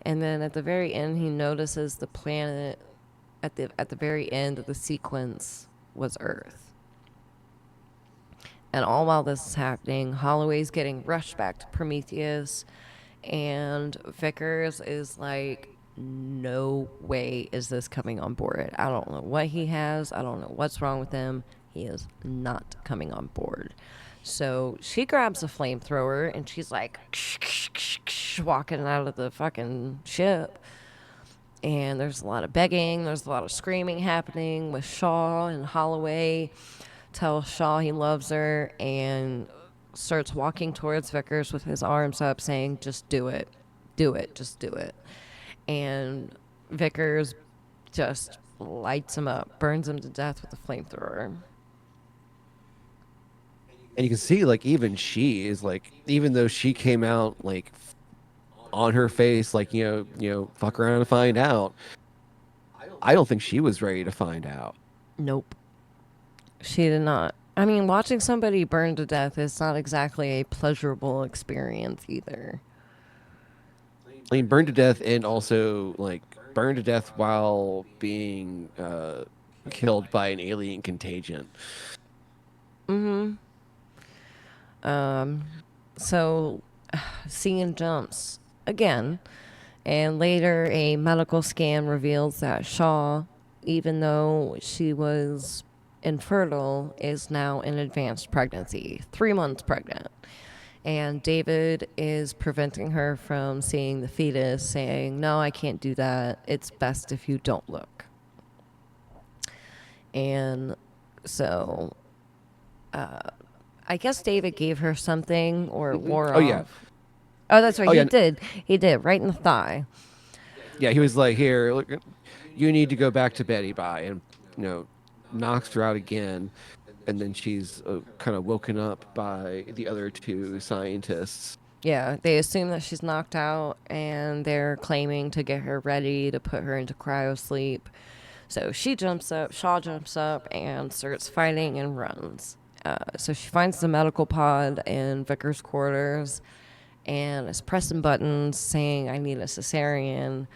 And then at the very end, he notices the planet at the very end of the sequence was Earth. And all while this is happening, Holloway's getting rushed back to Prometheus, and Vickers is like, no way is this coming on board. I don't know what he has. I don't know what's wrong with him. He is not coming on board. So she grabs a flamethrower and she's like walking out of the fucking ship. And there's a lot of begging, there's a lot of screaming happening with Shaw, and Holloway tells Shaw he loves her and starts walking towards Vickers with his arms up saying, just do it. Do it. Just do it. And Vickers just lights him up, burns him to death with a flamethrower. And you can see, like, even she is like, even though she came out like on her face, like, fuck around and find out. I don't think she was ready to find out. Nope. She did not. I mean, watching somebody burn to death is not exactly a pleasurable experience either. I mean, burned to death, and also like burned to death while being killed by an alien contagion. So, seeing jumps again. And later, a medical scan reveals that Shaw, even though she was infertile, is now in advanced pregnancy, 3 months pregnant. And David is preventing her from seeing the fetus, saying, no, I can't do that. It's best if you don't look. And so I guess David gave her something or it wore Oh off. yeah. Oh, that's right. Oh He yeah. did. He did, right in the thigh. Yeah, he was like, "Here, look, you need to go back to Betty Bye," and knocks her out again, and then she's kind of woken up by the other two scientists. Yeah, they assume that she's knocked out and they're claiming to get her ready to put her into cryo sleep. So she jumps up, Shaw jumps up and starts fighting and runs. So she finds the medical pod in Vickers' quarters and is pressing buttons saying, I need a cesarean.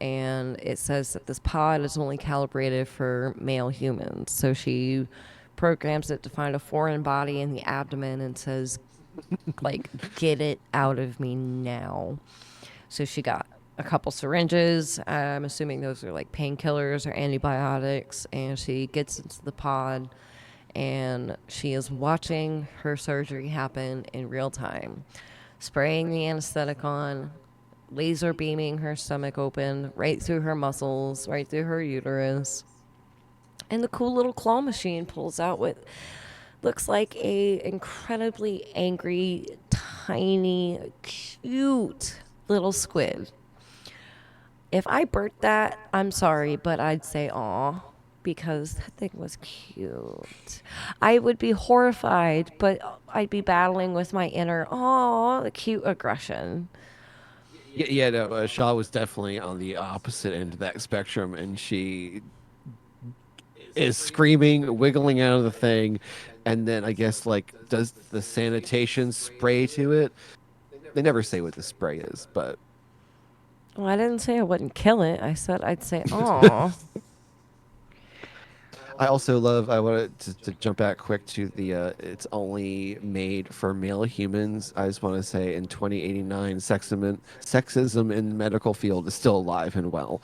And it says that this pod is only calibrated for male humans. So she programs it to find a foreign body in the abdomen and says, like, get it out of me now. So she got a couple syringes. I'm assuming those are like painkillers or antibiotics. And she gets into the pod and she is watching her surgery happen in real time, spraying the anesthetic on, laser beaming her stomach open, right through her muscles, right through her uterus. And the cool little claw machine pulls out what looks like a incredibly angry, tiny, cute little squid. If I burnt that, I'm sorry, but I'd say aw. because that thing was cute. I would be horrified, but I'd be battling with my inner, oh, the cute aggression. Yeah, yeah. No, Shaw was definitely on the opposite end of that spectrum, and she is screaming, wiggling out of the thing, and then I guess like does the sanitation spray to it. They never say what the spray is, but Well, I didn't say I wouldn't kill it. I said I'd say, oh. I also love. I wanted to jump back quick to the. It's only made for male humans. I just want to say in 2089, sexism in the medical field is still alive and well.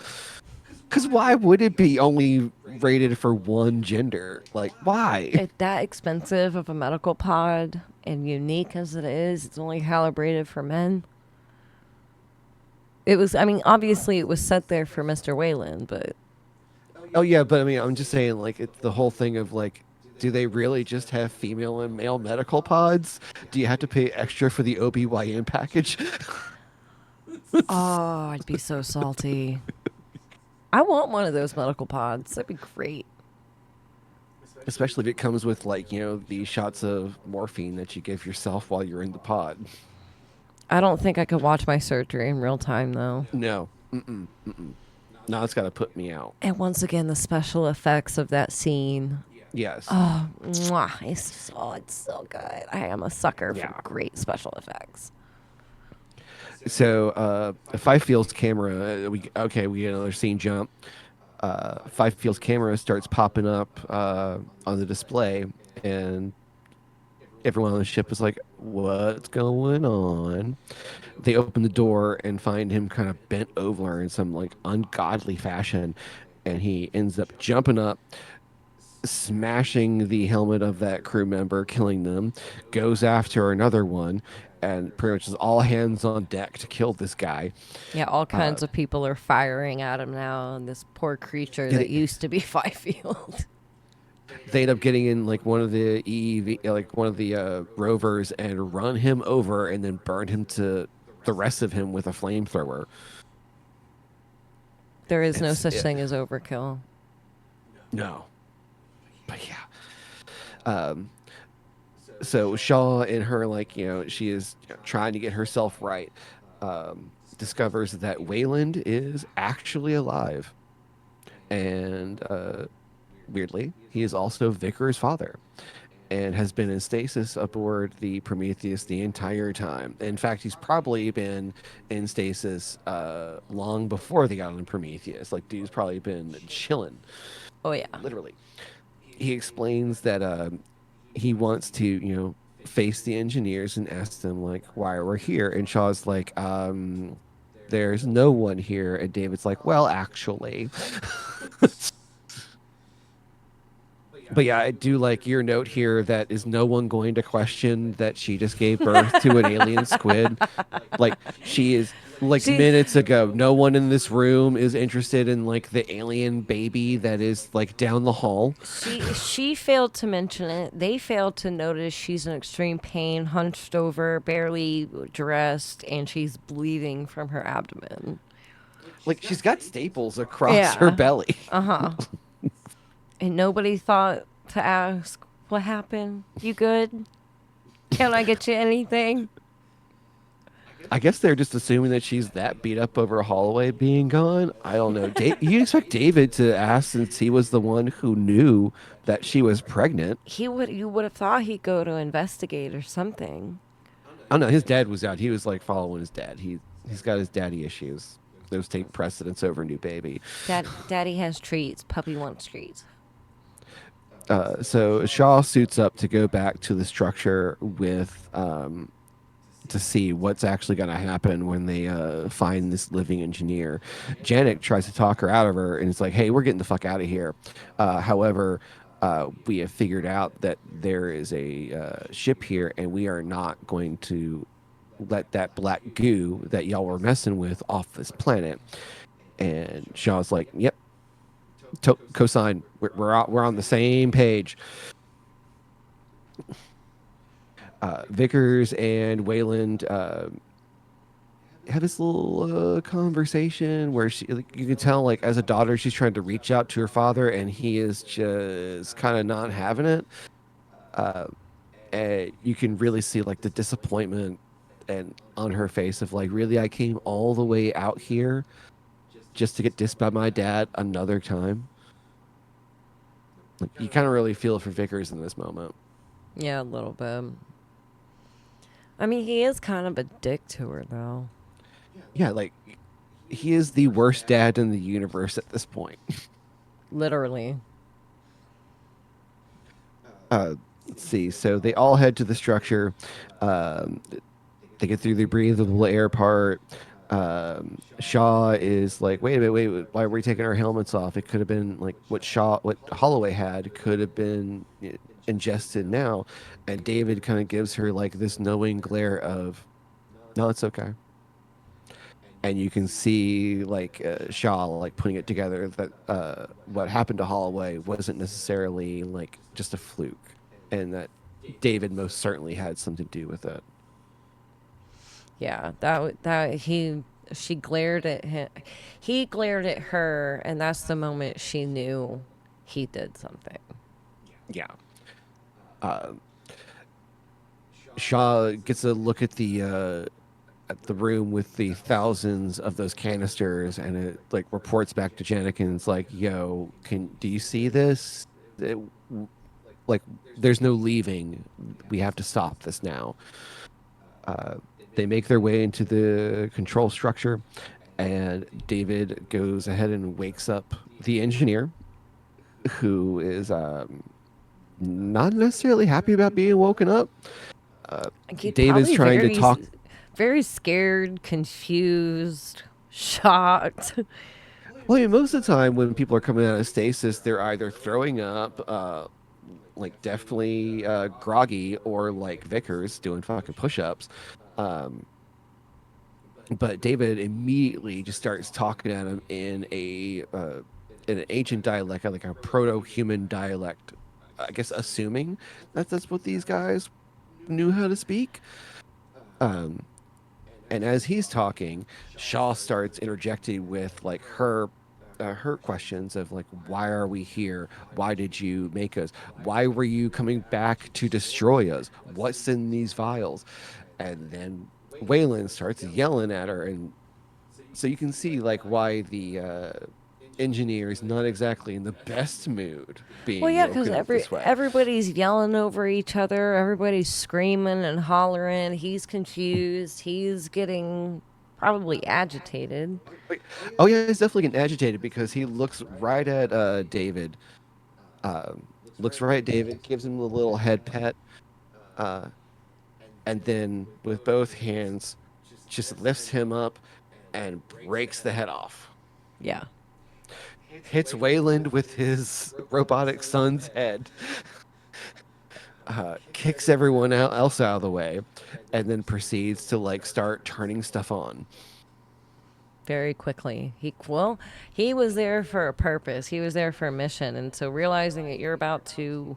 Because why would it be only rated for one gender? Like why? That expensive of a medical pod and unique as it is, it's only calibrated for men. It was, I mean, obviously it was set there for Mr. Wayland, but Oh yeah, but I mean, I'm just saying like it's the whole thing of like. Do they really just have female and male medical pods? Do you have to pay extra for the OBYN package? oh, I'd be so salty. I want one of those medical pods. That'd be great. Especially if it comes with like, the shots of morphine that you give yourself while you're in the pod. I don't think I could watch my surgery in real time, though. No. Mm-mm. Mm-mm. No, it's got to put me out. And once again, the special effects of that scene. Yes. Oh, mwah, it's so good. I am a sucker for Yeah. great special effects. So, Five Field's camera, we get another scene jump. Five Field's camera starts popping up on the display, and everyone on the ship is like, "What's going on?" They open the door and find him kind of bent over in some like ungodly fashion, and he ends up jumping up, smashing the helmet of that crew member, killing them, goes after another one, and pretty much is all hands on deck to kill this guy. Yeah, all kinds of people are firing at him now, and this poor creature Yeah, that used to be Fifield. they end up getting in like one of the EEV, like one of the rovers, and run him over, and then burn him to the rest of him with a flamethrower. There is no It's such it, thing as overkill. no, but yeah. Um, so Shaw in her like she is trying to get herself right. Discovers that Wayland is actually alive, and weirdly, he is also Vickers' father, and has been in stasis aboard the Prometheus the entire time. In fact, he's probably been in stasis long before they got on Prometheus. Like, dude's probably been chilling, Oh, yeah. literally. He explains that he wants to, face the engineers and ask them like why we're here. And Shaw's like, there's no one here. And David's like, well, actually. But yeah, I do like your note here that is no one going to question that she just gave birth to an alien squid. Like she is like She minutes ago, no one in this room is interested in like the alien baby that is like down the hall. she failed to mention it. They failed to notice she's in extreme pain, hunched over, barely dressed, and she's bleeding from her abdomen. Like she's got staples across her Yeah. belly. And nobody thought to ask, what happened? You good? Can I get you anything? I guess they're just assuming that she's that beat up over Holloway being gone. I don't know. You expect David to ask since he was the one who knew that she was pregnant. You would have thought he'd go to investigate or something. I don't know. His dad was out. He was like following his dad. He's got his daddy issues. Those take precedence over new baby. Daddy has treats. Puppy wants treats. So Shaw suits up to go back to the structure with to see what's actually going to happen when they find this living engineer. Janet tries to talk her out of her, and it's like, "Hey, we're getting the fuck out of here." However, we have figured out that there is a ship here, and we are not going to let that black goo that y'all were messing with off this planet. And Shaw's like, "Yep, cosign. We're on the same page." Vickers and Wayland have this little conversation where she, like, you can tell, like, as a daughter, she's trying to reach out to her father, and he is just kind of not having it. Uh, and you can really see like the disappointment and on her face of like, really, I came all the way out here just to get dissed by my dad another time. Like, you kind of really feel for Vickers in this moment. Yeah, a little bit. I mean, he is kind of a dick to her, though. Yeah, like he is the worst dad in the universe at this point. Literally. Let's see. So they all head to the structure. Um, they get through the breathable air part. Shaw is like, wait a minute, wait, why are we taking our helmets off? It could have been like what Holloway had could have been ingested now. And David kind of gives her like this knowing glare of, no, it's okay. And you can see like Shaw like putting it together that what happened to Holloway wasn't necessarily like just a fluke, and that David most certainly had something to do with it. Yeah, she glared at him. He glared at her, and that's the moment she knew he did something. Yeah. Shaw gets a look at the room with the thousands of those canisters, and it like reports back to Janekins like, "Yo, can do you see this? It, like, there's no leaving. We have to stop this now." They make their way into the control structure, and David goes ahead and wakes up the engineer, who is not necessarily happy about being woken up. Like, he's David's probably trying to talk. very scared, confused, shocked. Well, I mean, most of the time when people are coming out of stasis, they're either throwing up, like definitely groggy, or like Vickers doing fucking push-ups. Um, but David immediately just starts talking at him in an ancient dialect, like a proto-human dialect. I guess assuming that that's what these guys knew how to speak. Um, and as he's talking, Shaw starts interjecting with like her questions of like, why are we here? Why did you make us? Why were you coming back to destroy us? What's in these vials? And then Waylon starts yelling at her, and so you can see like why the engineer is not exactly in the best mood Well, being yeah, because woken up this way. everybody's yelling over each other. Everybody's screaming and hollering. He's confused. He's getting probably agitated. Like, oh yeah, he's definitely getting agitated because he looks right at David. Looks right at David, gives him a little head pet, uh, and then with both hands, just lifts him up and breaks the head off. Yeah. Hits Wayland with his robotic son's head, kicks everyone else out of the way, and then proceeds to like start turning stuff on. Very quickly. He was there for a purpose. He was there for a mission, and so realizing that you're about to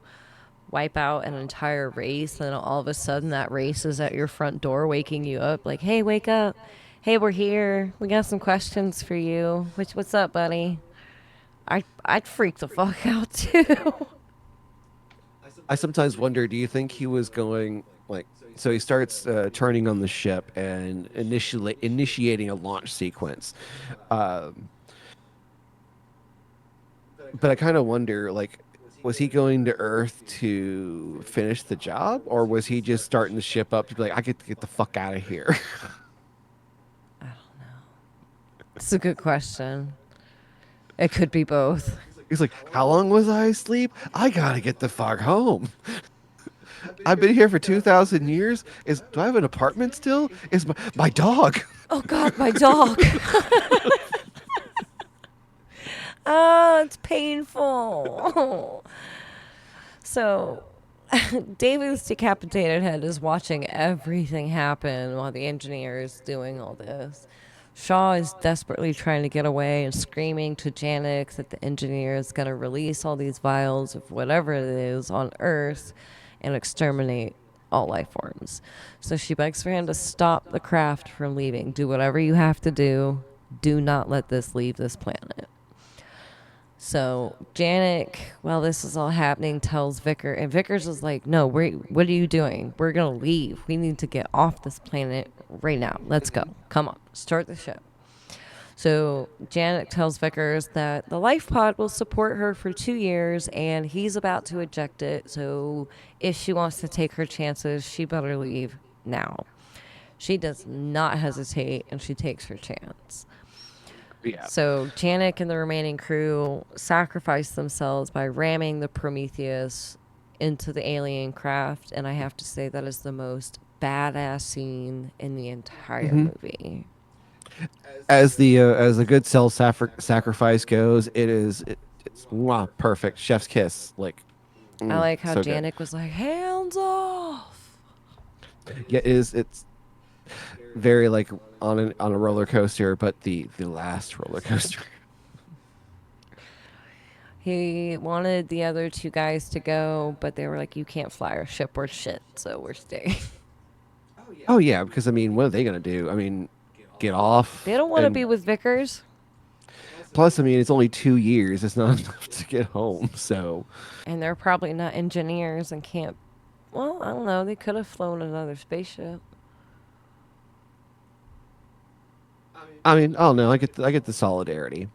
wipe out an entire race, and then all of a sudden that race is at your front door, waking you up. Like, hey, wake up! Hey, we're here. We got some questions for you. What's up, buddy? I'd freak the fuck out too. I sometimes wonder, do you think he was going like, so he starts turning on the ship and initiating a launch sequence. Um, but I kind of wonder, like, was he going to Earth to finish the job, or was he just starting the ship up to be like, I get to get the fuck out of here? It's a good question. It could be both. He's like, how long was I asleep? I gotta get the fuck home. I've been here for 2,000 years. Do I have an apartment still? Is my dog? Oh God, my dog. Ah, it's painful. So, David's decapitated head is watching everything happen while the engineer is doing all this. Shaw is desperately trying to get away and screaming to Janix that the engineer is going to release all these vials of whatever it is on Earth and exterminate all life forms. So she begs for him to stop the craft from leaving. Do whatever you have to do. Do not let this leave this planet. So Janek, while this is all happening, tells Vicker, and Vickers is like, "No, what are you doing? We're gonna leave. We need to get off this planet right now. Let's go. Come on, start the ship." So Janet tells Vickers that the life pod will support her for 2 years and he's about to eject it. So if she wants to take her chances, she better leave now. She does not hesitate and she takes her chance. Yeah. So Janek and the remaining crew sacrifice themselves by ramming the Prometheus into the alien craft. And I have to say, that is the most badass scene in the entire Hmm. movie. As a good sacrifice goes, it's mwah, perfect chef's kiss. Like, I like how so good. Janek was like, hands off. Yeah, it's very like on a roller coaster, but the last roller coaster. He wanted the other two guys to go, but they were like, you can't fly our ship or shit, so we're staying. Oh yeah, because I mean, what are they gonna do? I mean, get They off don't want to and be with Vickers, plus, I mean, it's only 2 years. It's not enough to get home. So, and they're probably not engineers and can't. Well, I don't know. They could have flown another spaceship. I mean, I don't know. I get the solidarity.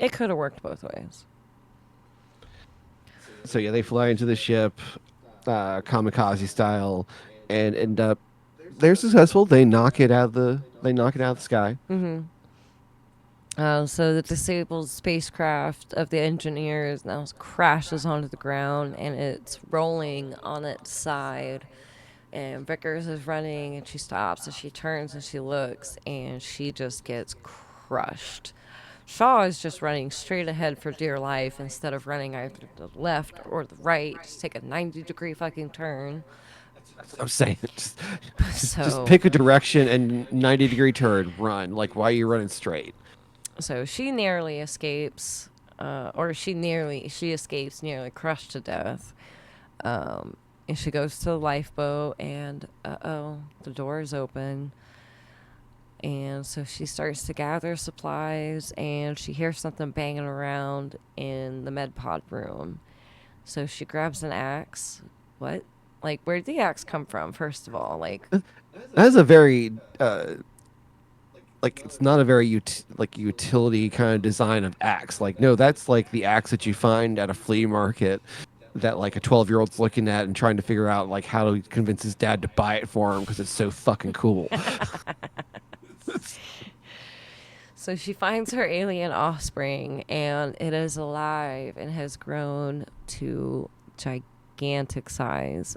It could have worked both ways. So yeah, they fly into the ship, kamikaze style, and end up they're successful. They knock it out of the sky. So the disabled spacecraft of the engineers now crashes onto the ground and it's rolling on its side. And Vickers is running and she stops and she turns and she looks and she just gets crushed. Shaw is just running straight ahead for dear life instead of running either to the left or the right. Just take a 90-degree fucking turn. That's what I'm saying. Just So pick a direction and 90-degree turn, run. Like why are you running straight? so she narrowly escapes, or she escapes nearly crushed to death. And she goes to the lifeboat, and the door is open. And so she starts to gather supplies, and she hears something banging around in the med pod room. So she grabs an axe. What? Like, where'd the axe come from? First of all, like, That is a very like it's not a very utility kind of design of axe. Like no, that's like the axe that you find at a flea market that like a 12-year-old's looking at and trying to figure out like how to convince his dad to buy it for him because it's so fucking cool. so she finds her alien offspring, and it is alive and has grown to gigantic size.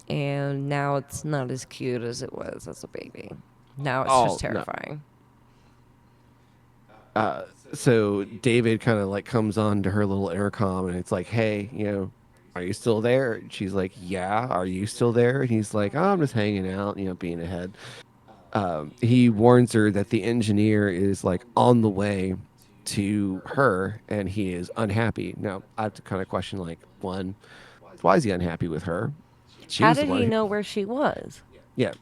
And now it's not as cute as it was as a baby. Now it's just Oh no. terrifying. So David kind of like comes on to her little intercom and it's like, hey, are you still there? And she's like, yeah. Are you still there? And he's like, oh, I'm just hanging out, being ahead. He warns her that the engineer is like on the way to her and he is unhappy. Now, I have to kind of question like, one, why is he unhappy with her? She How was the did one he who, know where she was? yeah.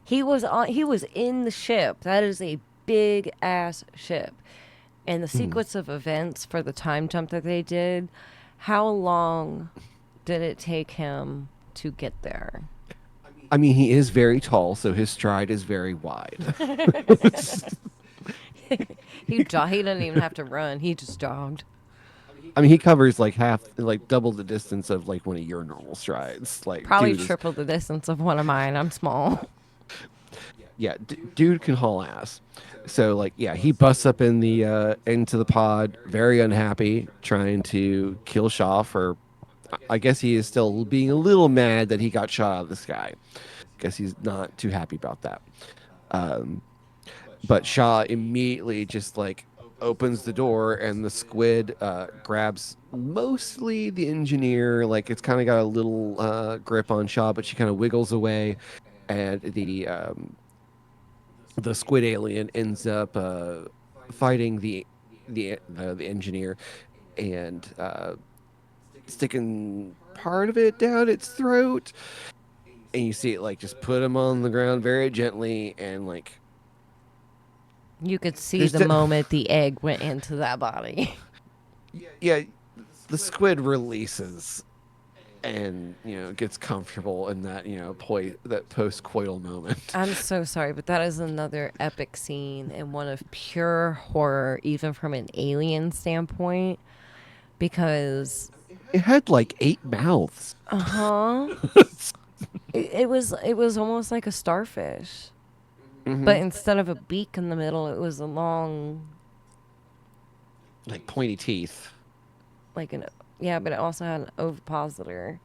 He was in the ship. That is a big ass ship. And the Mhm. sequence of events for the time jump that they did, how long did it take him to get there? I mean, he is very tall, so his stride is very wide. He didn't even have to run. He just jogged. I mean, he covers like half, like double the distance of like one of your normal strides. Like, Probably dude is, triple the distance of one of mine. I'm small. yeah, dude can haul ass. So like, yeah, he busts up in the into the pod, very unhappy, trying to kill Shaw for. I guess he is still being a little mad that he got shot out of the sky. Guess he's not too happy about that. Um, but Shaw immediately just like opens the door and the squid grabs mostly the engineer. Like it's kind of got a little grip on Shaw, but she kind of wiggles away, and the squid alien ends up fighting the engineer and sticking part of it down its throat. and you see it like just put him on the ground very gently, and like You could see there's the moment the egg went into that body. yeah, the squid releases and gets comfortable in that that post coital moment. I'm so sorry, but that is another epic scene and one of pure horror, even from an alien standpoint. Because, It had like 8 mouths. uh huh, it was almost like a starfish, but Hmm. instead of a beak in the middle, it was a long, Like pointy teeth. like an yeah, but it also had an ovipositor.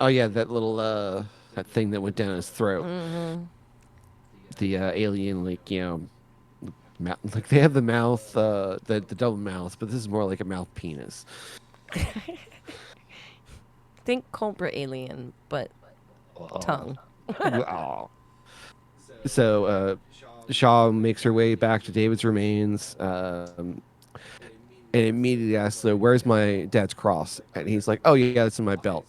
Oh yeah, that little that thing that went down his throat. Mm-hmm. The alien, like like they have the mouth, the double mouth, but this is more like a mouth penis. Think Cobra Alien, but Oh. tongue. Oh. So Shaw makes her way back to David's remains, and immediately asks, "So where's my dad's cross?" And he's like, "Oh yeah, it's in my belt."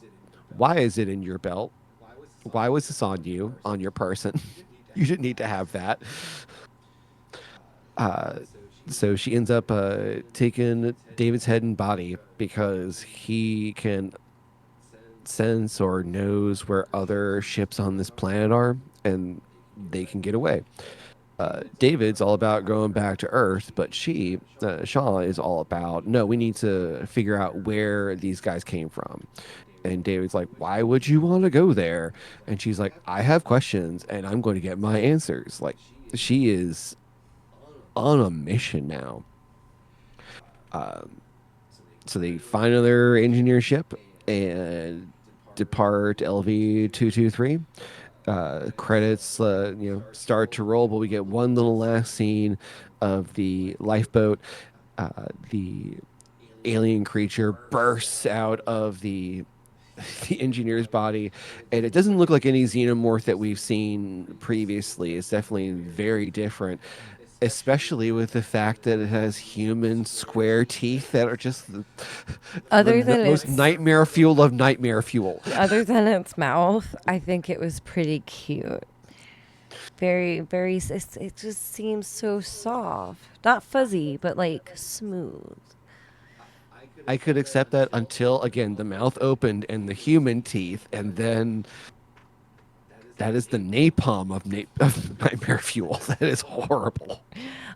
Why is it in your belt? Why was this on you, on your person? You didn't need to have that. Uh, so she ends up taking David's head and body because he can sense or knows where other ships on this planet are, and they can get away. David's all about going back to Earth, but Shaw, is all about no. We need to figure out where these guys came from. And David's like, "Why would you want to go there?" And she's like, "I have questions, and I'm going to get my answers." Like, she is on a mission now. So they find another engineer ship and depart LV-223. Credits, start to roll, but we get one little last scene of the lifeboat. The alien creature bursts out of the engineer's body, and it doesn't look like any xenomorph that we've seen previously. It's definitely very different, especially with the fact that it has human square teeth that are just Other than most its nightmare fuel of nightmare fuel. other than its mouth, I think it was pretty cute. Very, very. It just seems so soft, not fuzzy, but like smooth. I could accept that until again the mouth opened and the human teeth, and then that is the napalm of nightmare fuel. That is horrible.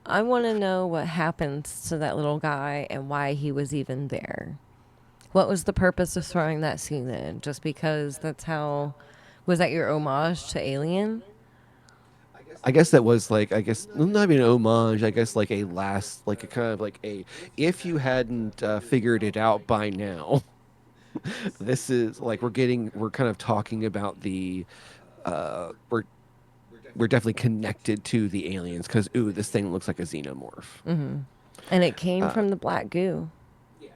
I want to know what happens to that little guy and why he was even there. What was the purpose of throwing that scene in? Just because that's how. Was that your homage to Alien? I guess that was like, I guess not even an homage. I guess like a last, like a kind of like a, if you hadn't figured it out by now, this is like we're kind of talking about the uh we're we're definitely connected to the aliens because ooh, this thing looks like a xenomorph. And it came Uh, from the black goo.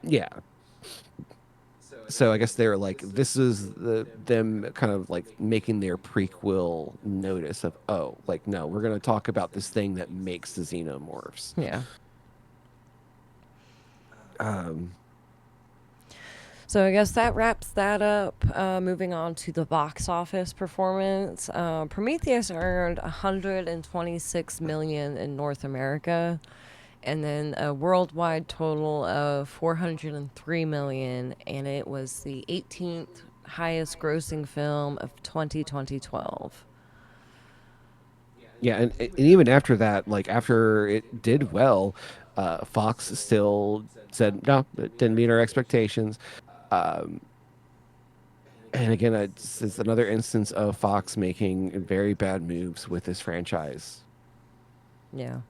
yeah. So I guess they're like this is them kind of like making their prequel notice of oh like no we're gonna talk about this thing that makes the xenomorphs. Yeah. Um, So I guess that wraps that up. Moving on to the box office performance, Prometheus earned 126 million in North America, and then a worldwide total of 403 million, and it was the 18th highest grossing film of 2012. Yeah, and even after that, like after it did well, Fox still said no, it didn't meet our expectations. Um, and again, it's another instance of Fox making very bad moves with this franchise. Yeah.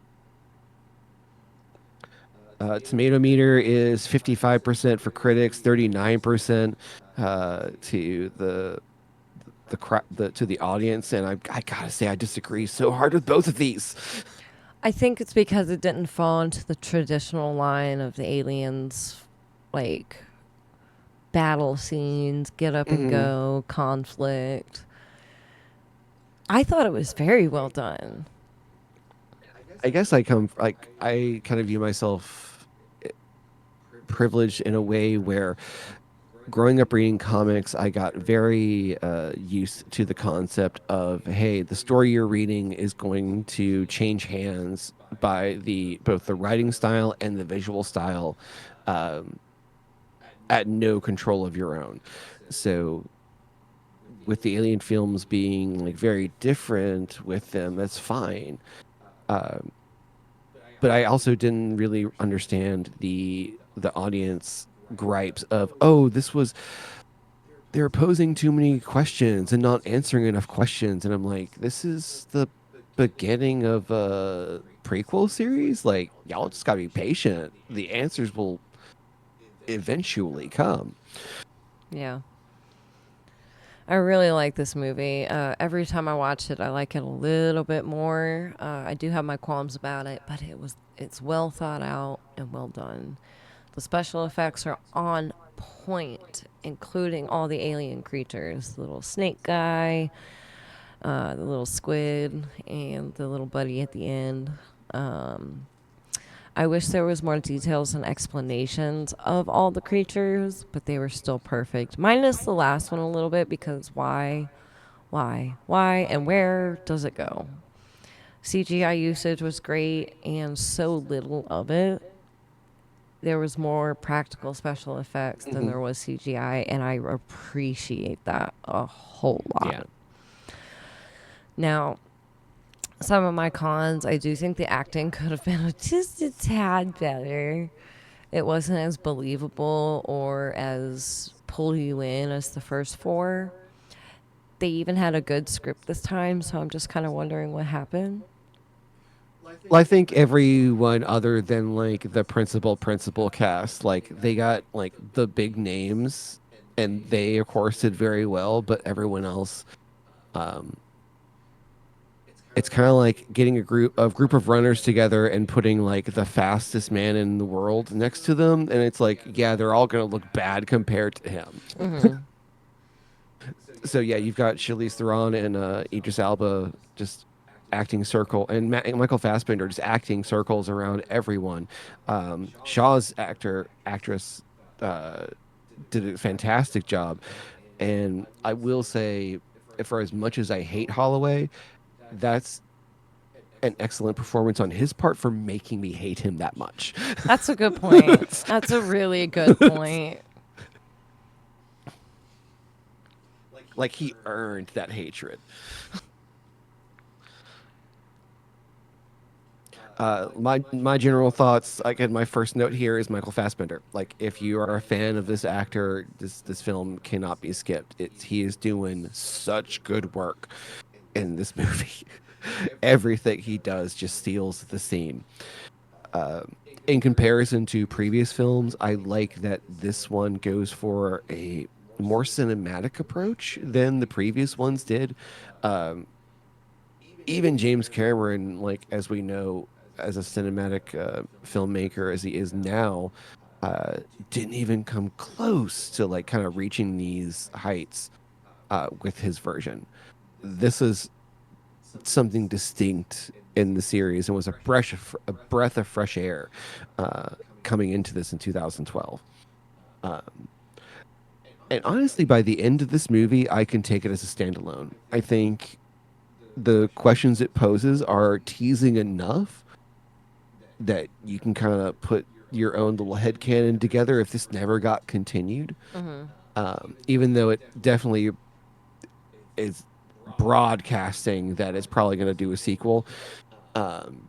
Tomato meter is 55% for critics, 39% to the to the audience, and I gotta say I disagree so hard with both of these. I think it's because it didn't fall into the traditional line of the aliens, like battle scenes, get up and Hmm. go, conflict. I thought it was very well done. I guess like I kind of view myself privileged in a way where growing up reading comics, I got very used to the concept of, hey, the story you're reading is going to change hands by the both the writing style and the visual style, um, at no control of your own. So with the Alien films being like very different with them, that's fine. Um, but I also didn't really understand the audience gripes of, oh, this was they're posing too many questions and not answering enough questions, and I'm like, this is the beginning of a prequel series. Like, y'all just gotta be patient. The answers will eventually come. Yeah. I really like this movie. Every time I watch it, I like it a little bit more. I do have my qualms about it, but it's well thought out and well done. The special effects are on point, including all the alien creatures, the little snake guy, the little squid, and the little buddy at the end. Um, I wish there was more details and explanations of all the creatures, but they were still perfect. Minus the last one a little bit because why, and where does it go? CGI usage was great and so little of it. There was more practical special effects than Hmm. there was CGI, and I appreciate that a whole Yeah. lot. Now, some of my cons, I do think the acting could have been just a tad better. It wasn't as believable or as pull you in as the first four. They even had a good script this time, so I'm just kind of wondering what happened. Well, I think everyone other than like the principal cast, like they got like the big names, and they of course did very well, but everyone else, um, it's kind of like getting a group of runners together and putting like the fastest man in the world next to them, and it's like, yeah, they're all gonna look bad compared to him. Mm-hmm. So yeah, you've got Charlize Theron and Idris Elba just acting circle, and Michael Fassbender just acting circles around everyone. Shaw's actress uh, did a fantastic job, and I will say, for as much as I hate Holloway, that's an excellent performance on his part for making me hate him that much. That's a good point. That's a really good point. Like he earned that hatred. My general thoughts, again, my first note here is Michael Fassbender. Like, if you are a fan of this actor, this film cannot be skipped. He is doing such good work in this movie. Everything he does just steals the scene. In comparison to previous films, I like that this one goes for a more cinematic approach than the previous ones did. Um, Even James Cameron, like as we know, as a cinematic filmmaker as he is now, uh, didn't even come close to like kind of reaching these heights with his version. This is something distinct in the series and was a breath of fresh air uh, coming into this in 2012. And honestly, by the end of this movie, I can take it as a standalone. I think the questions it poses are teasing enough that you can kind of put your own little headcanon together if this never got continued. Mm-hmm. Even though it definitely is broadcasting that it's probably going to do a sequel, um,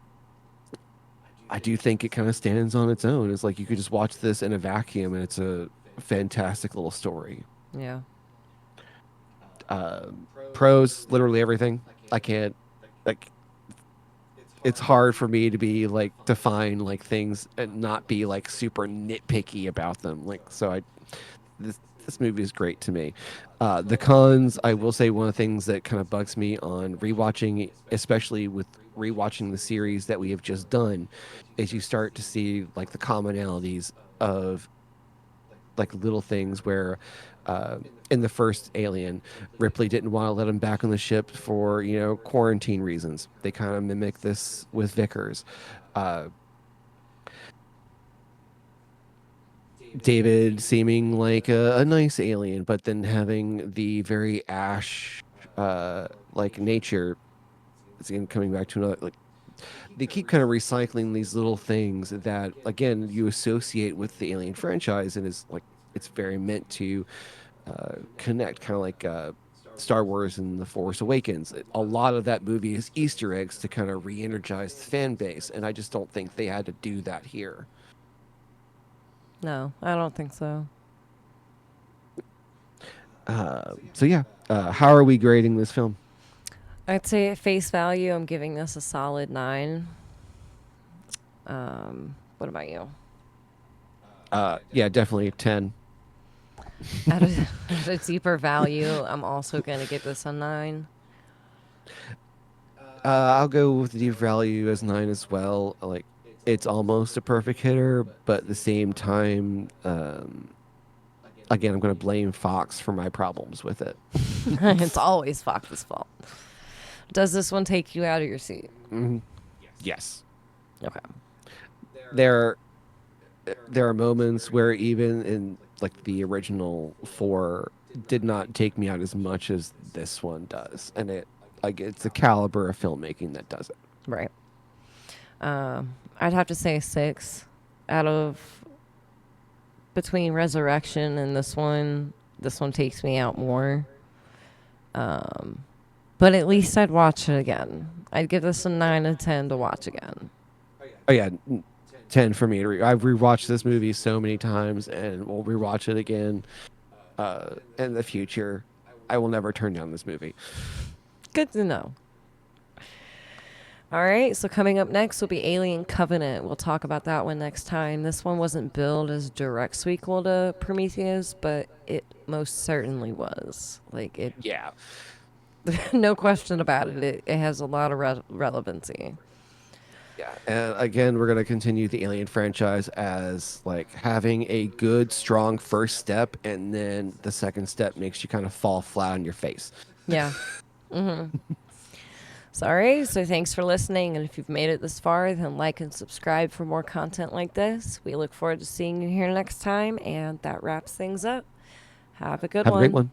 I do think it kind of stands on its own. It's like you could just watch this in a vacuum and it's a fantastic little story. Yeah. Pros, literally everything. I can't, like, it's hard for me to be like define like things and not be like super nitpicky about them. Like, so I this movie is great to me. The cons, I will say, one of the things that kind of bugs me on rewatching, especially with rewatching the series that we have just done, is you start to see like the commonalities of like little things where in the first Alien, Ripley didn't want to let him back on the ship for, quarantine reasons. They kind of mimic this with Vickers. Uh, David seeming like a nice alien, but then having the very ash, like nature. It's again coming back to another like they keep kind of recycling these little things that again you associate with the Alien franchise and is like it's very meant to connect, kind of like Star Wars and The Force Awakens. A lot of that movie is Easter eggs to kind of re-energize the fan base, and I just don't think they had to do that here. No, I don't think so. So yeah, how are we grading this film? I'd say at face value, I'm giving this a solid 9. What about you? Yeah, definitely 10. At a, at a deeper value, I'm also going to give this a 9. I'll go with the deep value as 9 as well. Like it's almost a perfect hitter, but at the same time, again, I'm going to blame Fox for my problems with it. It's always Fox's fault. Does this one take you out of your seat? Mhm. Yes, Okay. there there are moments where even in like the original 4 did not take me out as much as this one does, and it like it's the caliber of filmmaking that does it. Right. I'd have to say 6 out of between Resurrection and this one. This one takes me out more. But at least I'd watch it again. I'd give this a 9 out of 10 to watch again. Oh yeah, 10 for me. I've rewatched this movie so many times, and we'll rewatch it again in the future. I will never turn down this movie. Good to know. All right, so coming up next will be Alien Covenant. We'll talk about that one next time. This one wasn't billed as direct sequel to Prometheus, but it most certainly was. Like it, Yeah, no question about it. It has a lot of relevancy. yeah. And again, we're gonna continue the Alien franchise as like having a good, strong first step, and then the second step makes you kind of fall flat on your face. Yeah. Sorry. So thanks for listening. And if you've made it this far, then like and subscribe for more content like this. We look forward to seeing you here next time. And that wraps things up. Have a good Have a great one. one.